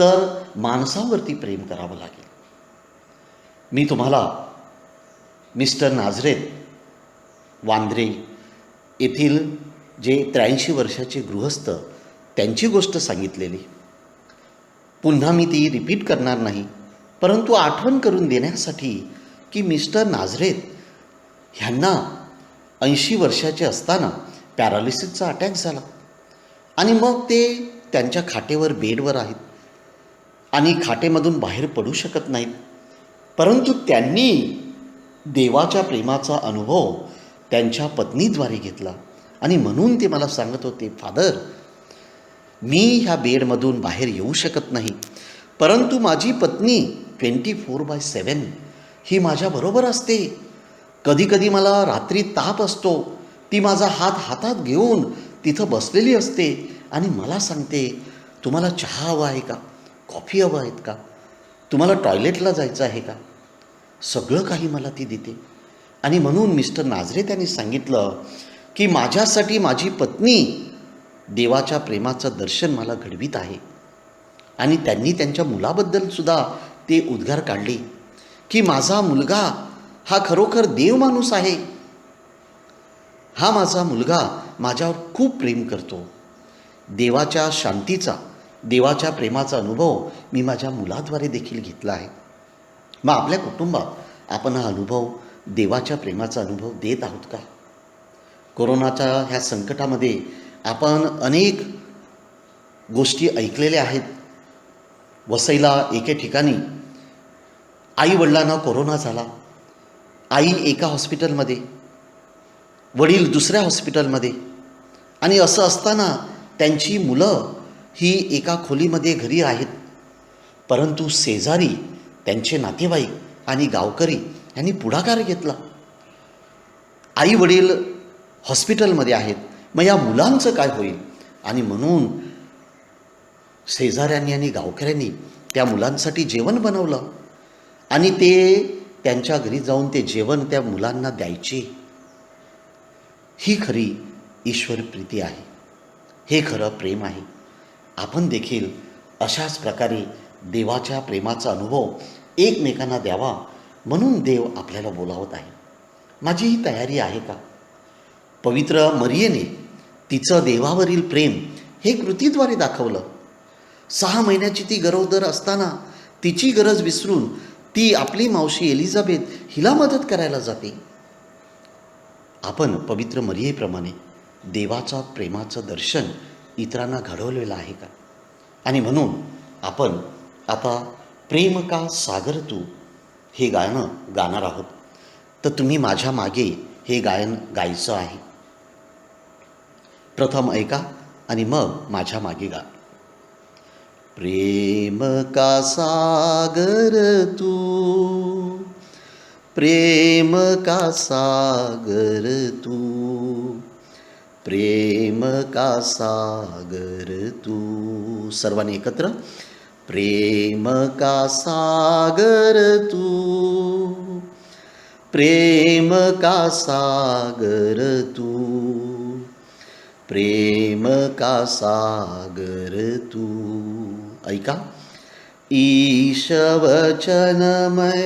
तर माणसावरती प्रेम करावं लागेल. मी तुम्हाला मिस्टर नाझरेत वांद्रे येथील जे 83 वर्षाचे गृहस्थ त्यांची गोष्ट सांगितलेली. पुन्हा मी ती रिपीट करणार नाही, परंतु आठवण करून देण्यासाठी की मिस्टर नाझरेत ह्यांना 80 वर्षाचे असताना पॅरालिसिसचा अटॅक झाला आणि मग ते त्यांच्या खाटेवर बेडवर आहेत आणि खाटेमधून बाहेर पडू शकत नाहीत. परंतु त्यांनी देवाच्या प्रेमाचा अनुभव त्यांच्या पत्नीद्वारे घेतला आणि म्हणून ते मला सांगत होते, फादर मी ह्या बेडमधून बाहेर येऊ शकत नाही, परंतु माझी पत्नी 24/7 ही माझ्याबरोबर असते. कधीकधी मला रात्री ताप असतो, ती माझा हात हातात घेऊन तिथं बसलेली असते आणि मला सांगते, तुम्हाला चहा हवा आहे का, कॉफी हवं आहेत का, तुम्हाला टॉयलेटला जायचं आहे का, सगळं काही मला ती देते. आणि म्हणून मिस्टर नाझरे त्यांनी सांगितलं की माझ्यासाठी माझी पत्नी देवाच्या प्रेमाचं दर्शन मला घडवीत आहे. आणि त्यांनी त्यांच्या मुलाबद्दल सुद्धा ते उद्गार काढले की माझा मुलगा हा खरोखर देव माणूस आहे, हा माझा मुलगा माझ्यावर खूप प्रेम करतो. देवाच्या शांतीचा, देवाच्या प्रेमाचा अनुभव मी माझ्या मुलाद्वारे देखील घेतला आहे. मग आपल्या कुटुंबात आपण हा अनुभव, देवाच्या प्रेमाचा अनुभव देत आहोत का? कोरोनाच्या ह्या संकटामध्ये आपण अनेक गोष्टी ऐकलेल्या आहेत. वसईला एके ठिकाणी आई वडिलांना कोरोना झाला. आई एका हॉस्पिटलमध्ये, वडील दुसऱ्या हॉस्पिटलमध्ये, आणि असं असताना त्यांची मुलं ही एका खोलीमध्ये घरी आहेत. परंतु शेजारी त्यांचे नातेवाईक आणि गावकरी यांनी पुढाकार घेतला. आई वडील हॉस्पिटलमध्ये आहेत, मग या मुलांचं काय होईल? आणि म्हणून शेजाऱ्यांनी आणि गावकऱ्यांनी त्या मुलांसाठी जेवण बनवलं आणि ते त्यांच्या घरी जाऊन ते जेवण त्या मुलांना द्यायचे. ही खरी ईश्वर प्रीती आहे, हे खरं प्रेम आहे. आपण देखील अशाच प्रकारे देवाच्या प्रेमाचा अनुभव एकमेकांना द्यावा म्हणून देव आपल्याला बोलावत आहे. माझी ही तयारी आहे का? पवित्र मरियेने तिचं देवावरील प्रेम हे कृतीद्वारे दाखवलं. 6 महिन्याची ती गरोदर असताना तिची गरज विसरून ती आपली मावशी एलिझाबेथ हिला मदत करायला जाते. आपण पवित्र मरियेप्रमाणे देवाचा प्रेमाचं दर्शन इतरांना घडवलेलं आहे का? आणि म्हणून आपण आता प्रेम का सागर तू हे गाणं गाणार आहोत. तर तुम्ही माझ्या मागे हे गायन गायचं आहे. प्रथम ऐका आणि मग माझ्या मागे गा. प्रेम का सागर तू, प्रेम का सागर तू, प्रेम का सागर तू. सर्वांनी एकत्र. प्रेम का सागर तू, प्रेम का सागर तू, प्रेम का सागर तू. ऐका. ईश वचनमय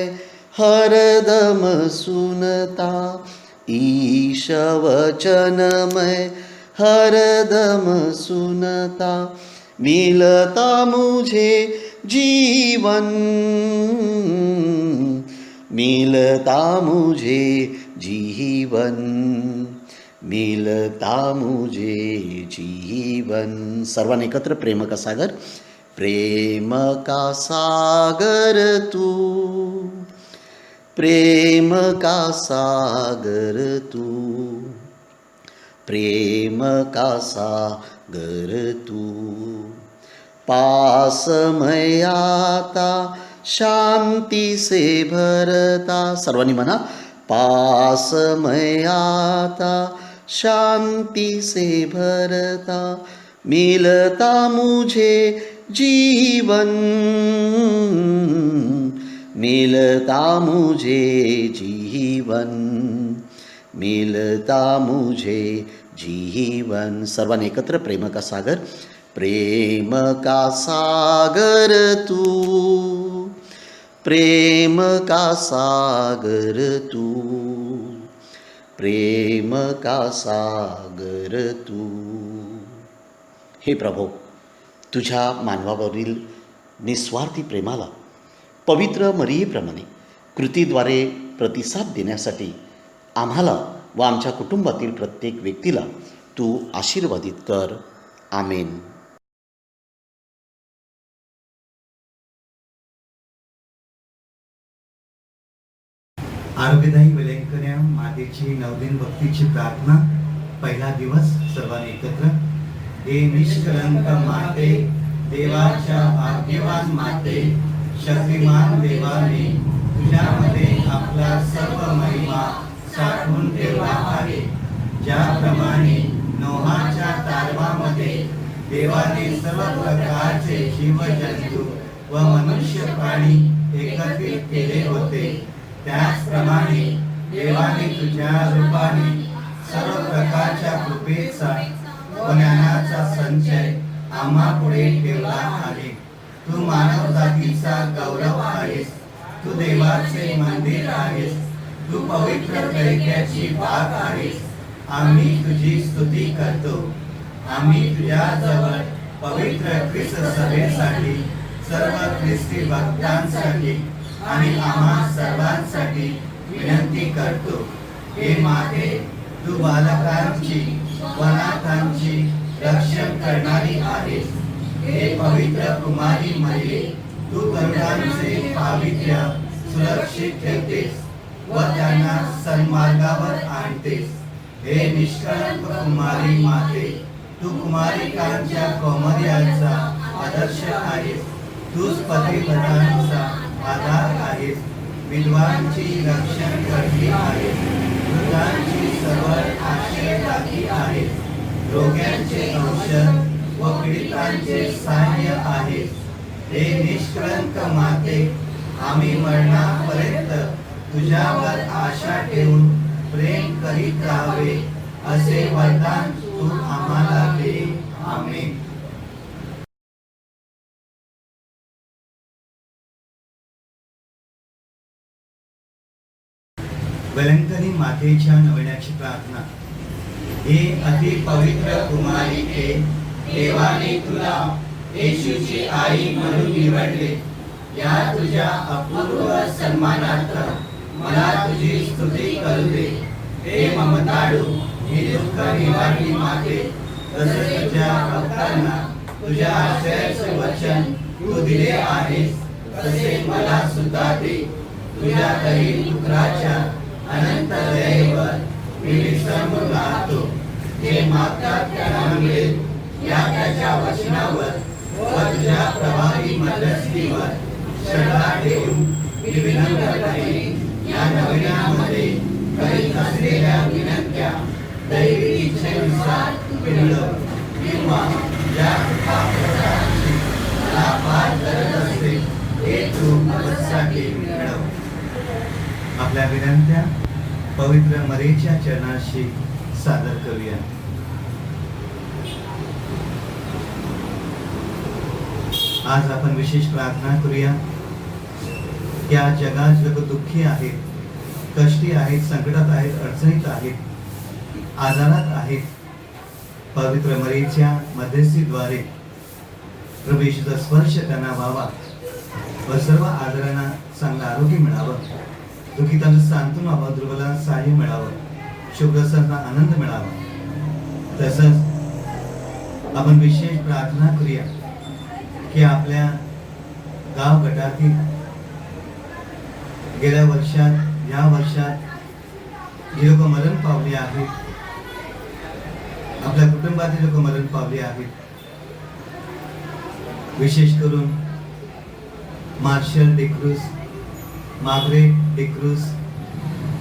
हरदम सुनता, ईश वचनमय हरदम सुनता, मिलता मुझे जीवन, मिलता मुझे जीवन, मिलता मुझे जीवन. सर्वांनी एकत्र. प्रेम का सागर. प्रेम का सागर तू, प्रेम का सागर तू, प्रेम का सागर तू. पास मैं आता शांति से भरता. सर्वांनी म्हणा. पास मैं आता शांति से भरता, मिलता मुझे जीवन, मिलता मुझे जीवन, मिलता मुझे जीवन. सर्वांनी एकत्र. प्रेम का सागर. प्रेम का सागर तू, प्रेम का सागर तू, प्रेम का सागर तू. हे प्रभो, तुझ्या मानवावरील निस्वार्थी प्रेमाला पवित्र मरियेप्रमाणे कृतीद्वारे प्रतिसाद देण्यासाठी आम्हाला व आमच्या कुटुंबातील प्रत्येक व्यक्तीला तू आशीर्वादित कर. आमेन. आरोग्यदायी वेलंकन्या मातेची 9 दिन भक्तीची प्रार्थना. पहिला दिवस. सर्वांनी एकत्र. हे निष्कलंक माते, देवाच्या भाग्यवान माते, शक्तिमान देवाने तुझ्यामध्ये आपला सर्व महिमा साठवून ठेवला आहे. ज्याप्रमाणे नोहाच्या तारवामध्ये देवाने सर्व प्रकारचे जीवजंतू व मनुष्य प्राणी एकत्रित केले होते, त्याचप्रमाणे देवाने तुझ्या रूपाने सर्व प्रकारच्या कृपेचा व ज्ञानाचा संचय आम्हा पुढे ठेवला आहे. तू मानव जातीचा गौरव आहेस, तू देवाचे मंदिर आहेस, तू पवित्र दैत्याची बाग आहेस. आम्ही तुझी स्तुती करतो. आम्ही तुझ्याजवळ पवित्र ख्रिस्त सभेसाठी, सर्व ख्रिस्ती भक्तांसाठी आणि आम्हा सर्वांसाठी विनंती करतो. हे माते, तू बालकांची व अनाथांची रक्षण करणारी आहेस. हे पवित्र कुमारी मरिये, तू गरुडांचे पावित्र्य, सुरक्षित ठेवतेस व त्यांना सन्मार्गावर आणतेस. हे निष्कळंक कुमारी माते, तू कुमारिकांच्या कौमार्याचा आदर्श आहेस. तूच पतिव्रतांचा आधार आहेस. विधवांची रक्षण करती आहेस. मृतांची सरळ आश्रयदाती आहेस. रोग्यांचे औषध व पीडितांचे सहाय्य आहेस. हे निष्कळंक माते, आम्ही मरणापर्यंत तुझ्यावर आशा ठेवून प्रेम करीत राहावे असे वरदान तू आम्हाला दे. आमेन. वेलंकनी मातेच्या नवण्याची प्रार्थना. हे अति पवित्र कुमारिके, देवाने तुला येशूची आई म्हणून निवडले. या तुझ्या अपूर्व सन्मानार्थ मला तुझी स्तुती करू दे. हे ममताळू, ही दुःख निवारणी माते, तसे तुझ्या भक्तांना तुझ्या आश्रयाचे वचन तू दिले आहेस, तसे मला सुद्धा दे. तुझ्या दही पुत्राच्या अनंत दयेवर मी विसंबून राहतो. जे मागतात त्यांना मिळेल या त्याच्या वचनावर व तुझ्या प्रभावी मध्यस्थीवर श्रद्धा ठेवून मी विनम्रपणे या नवण्यामध्ये करीत असलेल्या विनंत्या दैवी इच्छेनुसार मिळव किंवा ज्या कृपाप्रसादाची मला फार गरज असते हे तू माझ्यासाठी मिळव. आपल्या विनंत्या पवित्र मरेच्या चरणाशी सादर करूया. आज आपण विशेष प्रार्थना करूया. या जगात लोक दुःखी आहेत, कष्टी आहेत, संकटात आहेत, अडचणीत आहेत, आजारात आहेत. पवित्र मरेच्या मध्यस्थीद्वारे प्रभू येशूचा स्पर्श त्यांना व्हावा व सर्व आजारांना चांगलं आरोग्य मिळावं. दुःखितांचं सांत्वन व्हावं, दुर्बलांना सहाय्य मिळावं, शुभग्रस्तांना आनंद मिळावा. तसंच आपण विशेष प्रार्थना करूया की आपल्या गाव गटातील गेल्या वर्षात या वर्षात जे लोक मरण पावले आहेत, आपल्या कुटुंबातील लोक मरण पावले आहेत, विशेष करून मार्शल डिक्रूज, मार्गरेट डिक्रूज,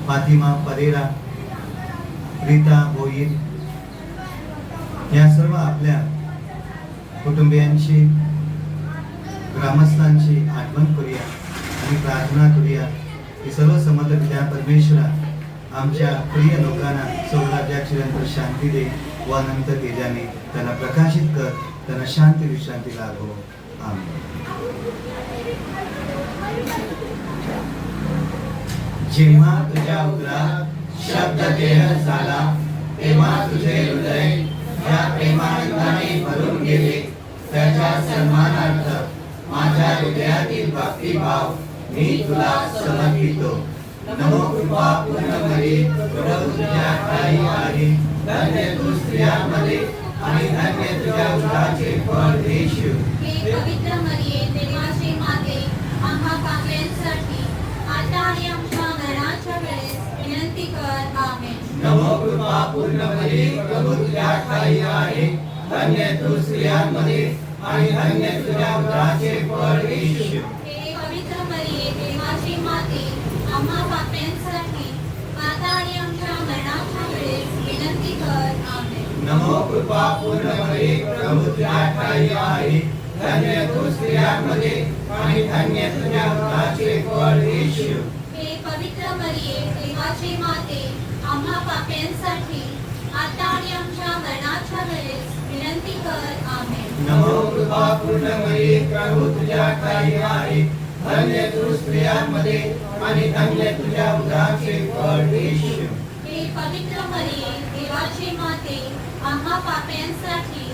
फातिमा परेरा, रीता बोईर या सर्व आपल्या कुटुंबियांची, ग्रामस्थांची आठवण करूया आणि प्रार्थना करूया की सर्व समर्थ पिता परमेश्वरा आमच्या प्रिय लोकांना स्वर्गाची निरंतर शांती दे व अनंत तेजाने त्यांना प्रकाशित कर, त्यांना शांती विश्रांती लाभो. आमेन. जेव्हा तुझ्या उदरात शब्द देह झाला, तेव्हा तुझे हृदय या प्रेमानंदाने भरून गेले. त्याच्या सन्मानार्थ माझ्या हृदयातील भक्तिभाव मी तुला समर्पितो. नमो कृपा पूर्ण मरिये, प्रभु तुझ्या ठाई आहे. धन्य तू स्त्रियांमध्ये आणि धन्य तुझ्या उदराचे फळ येशू. हे पवित्र मरिये, देवाची माते, आम्हा पाप्यांसाठी आता आणि आमच्या मरणाच्या वेळेस विनंती कर. आमेन. नमो कृपा पूर्ण मरिये, प्रभु तुझ्या ठाई आहे. धन्य तू स्त्रियांमध्ये आणि धन्य तुझ्या उदराचे फळ येशू. हे पवित्र मरिये, देवाची माते, आम्हा पाप्यांसाठी आता आणि आमच्या मरणाच्या वेळेस विनंती कर. आमेन. नमो कृपा पूर्ण मरिये, प्रभु तुझ्या ठाई आहे. धन्य तू स्त्रियांमध्ये आणि धन्य तुझ्या उदराचे फळ येशू. हे पवित्र मरिये, देवाची माते, आम्हा पाप्यांसाठी आता आणि आमच्या मरणाच्या वेळेस विनंती कर. आमेन. नमो कृपा पूर्ण मरिये, प्रभु तुझ्या ठाई आहे. धन्य तू स्त्रियांमध्ये आणि धन्य तुझ्या उदराचे फळ येशू. हे पवित्र मरिये, देवाची माते, आम्हा पाप्यांसाठी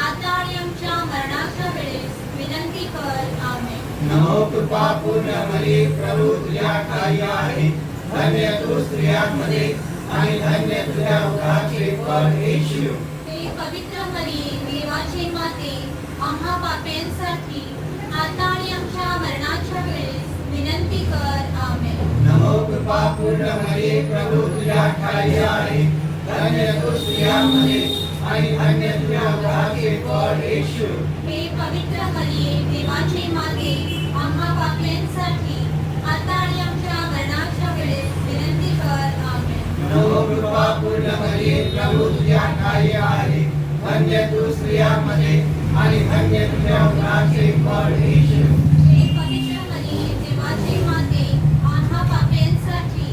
आता आणि आमच्या मरणाच्या वेळेस विनंती कर. आमेन. नमो कृपा पूर्ण मरिये, प्रभु तुझ्या ठाई आहे. धन्य तू स्त्रियांमध्ये आणि धन्य तुझ्या उदराचे फळ येशू. हे पवित्र मरिये, देवाची माते, आम्हा पाप्यांसाठी आता आणि आमच्या मरणाच्या वेळेस विनंती कर. कृपा पूर्ण मरिये प्रभू तुझ्या ठाई आहे धन्य तू स्त्रियांमध्ये आणि धन्य तुझ्या उदराचे फळ येशू हे पवित्र मरिये देवाचे मागे आम्हा पाप्यांसाठी आता आणि आमच्या मरणाच्या वेळेस विनंती कर आमेन. नवो कृपा पूर्ण मरिये प्रभू तुझ्या ठाई आहे धन्य तू स्त्रियांमध्ये आणि धन्य तुझ्या उदराचे फळ येशू हे पवित्र मरिये देवाचे मागे आम्हा पाप्यांसाठी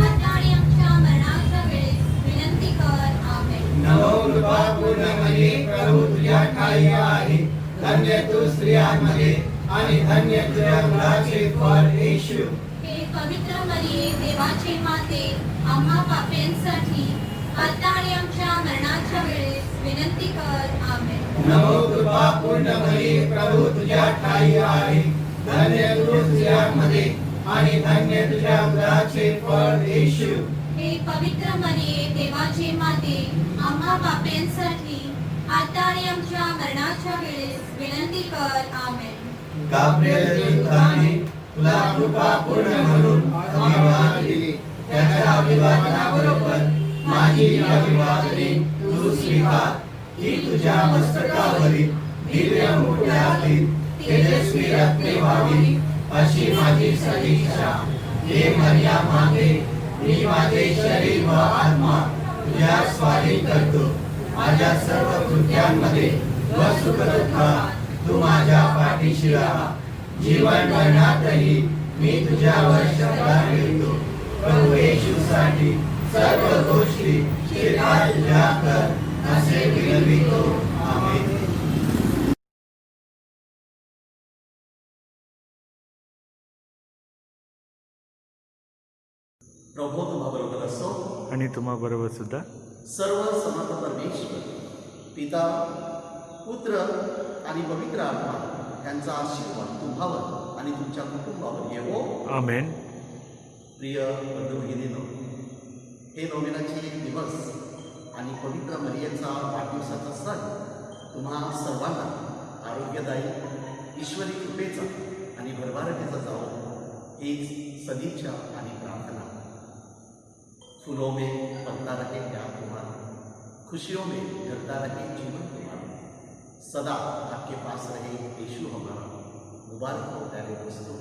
आता आणि आमच्या मरणाच्या वेळेस विनंती कर आमेन. नवो कृपा पूर्ण मरिये प्रभू तुझ्या ठाई आहे धन्य तू स्त्रियांमध्ये आणि धन्य तुझ्या उदराचे फळ येशू हे पवित्र मरिये देवाचे माते आम्हा पाप्यांसाठी आता आणि आमच्या मरणाच्या वेळेस विनंती कर आमेन. नमो कृपा पूर्ण मरिये प्रभू तुझ्या ठाई आहे धन्य तू स्त्रियांमध्ये आणि धन्य तुझ्या उदराचे फळ येशू हे पवित्र मरिये देवाचे माते आम्हा पाप्यांसाठी आता आणि आमच्या मरणाच्या वेळेस विनंती कर आमेन. गाब्रिएलने तुला कृपा पूर्ण म्हणून अभिवादन दिले. त्याच्या अभिवादनाबरोबर माझी अभिवादने तू स्वीकार. ही तुझ्या मस्तकावरील दिव्य मोठ्यातील तेजस्वी रत्ने व्हावी अशी माझी सदिच्छा. हे मर्या माते, मी माझे शरीर व आत्मा तुझ्या स्वाधीन करतो. माझ्या सर्व कृत्यांमध्ये व सुखदुःखात तू माझ्या पाठीशी राहा. जीवन मरणातही मी तुझ्यावर श्रद्धा ठेवतो. प्रभू येशूसाठी सर्व गोष्टी चिराग तुझ्या कर असे विनवितो. आमेन. प्रभो तुम्हाबरोबर असो आणि तुम्हाबरोबर सुद्धा. सर्व समर्थ परमेश्वर पिता पुत्र आणि पवित्र आत्मा यांचा आशीर्वाद तुम्हावर आणि तुमच्या कुटुंबावर येवो. आमेन. प्रिय बंधू-भगिनींनो, हे नोवेनाचे दिवस आणि पवित्र मरियेचा वाढदिवसाचा सण तुम्हा सर्वांना आरोग्यदायी, ईश्वरी कृपेचा आणि भरभराटीचा जावो हीच सदिच्छा आणि प्रार्थना. फूलों में पलता रहे प्यार तुम्हारा, खुशियों में ढलता रहे जीवन तुम्हारा, सदा आपके पास रहे यीशु हमारा. मुबारक हो प्यारे दोस्तों,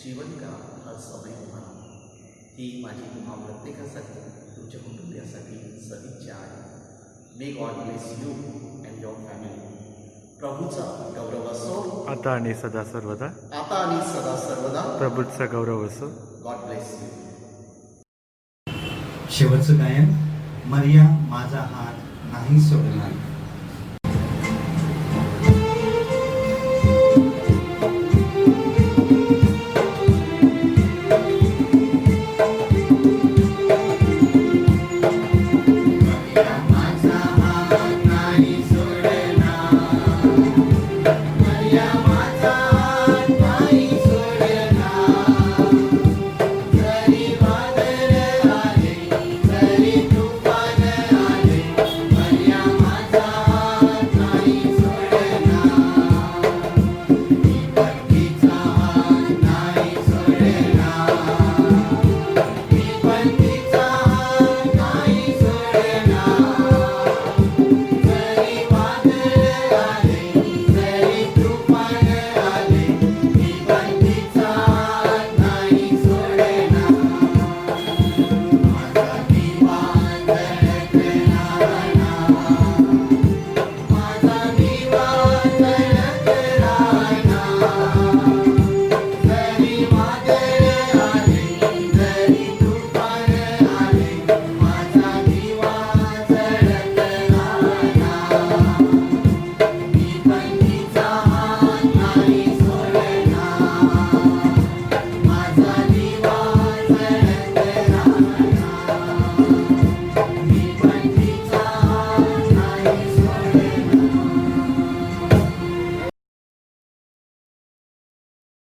जीवन का हर समय तुम्हारा. ही माझी तुम्हा प्रत्येकासाठी, तुमच्या कुटुंबियासाठी सदिच्छा आहे. May God bless you and your family. प्रभूचा गौरव असो आता आणि सदा सर्वदा. आता आणि सदा सर्वदा. प्रभूचा गौरव असो. God bless you. शेवटचं गायन. मरिया माझा हात नाही सोडणार.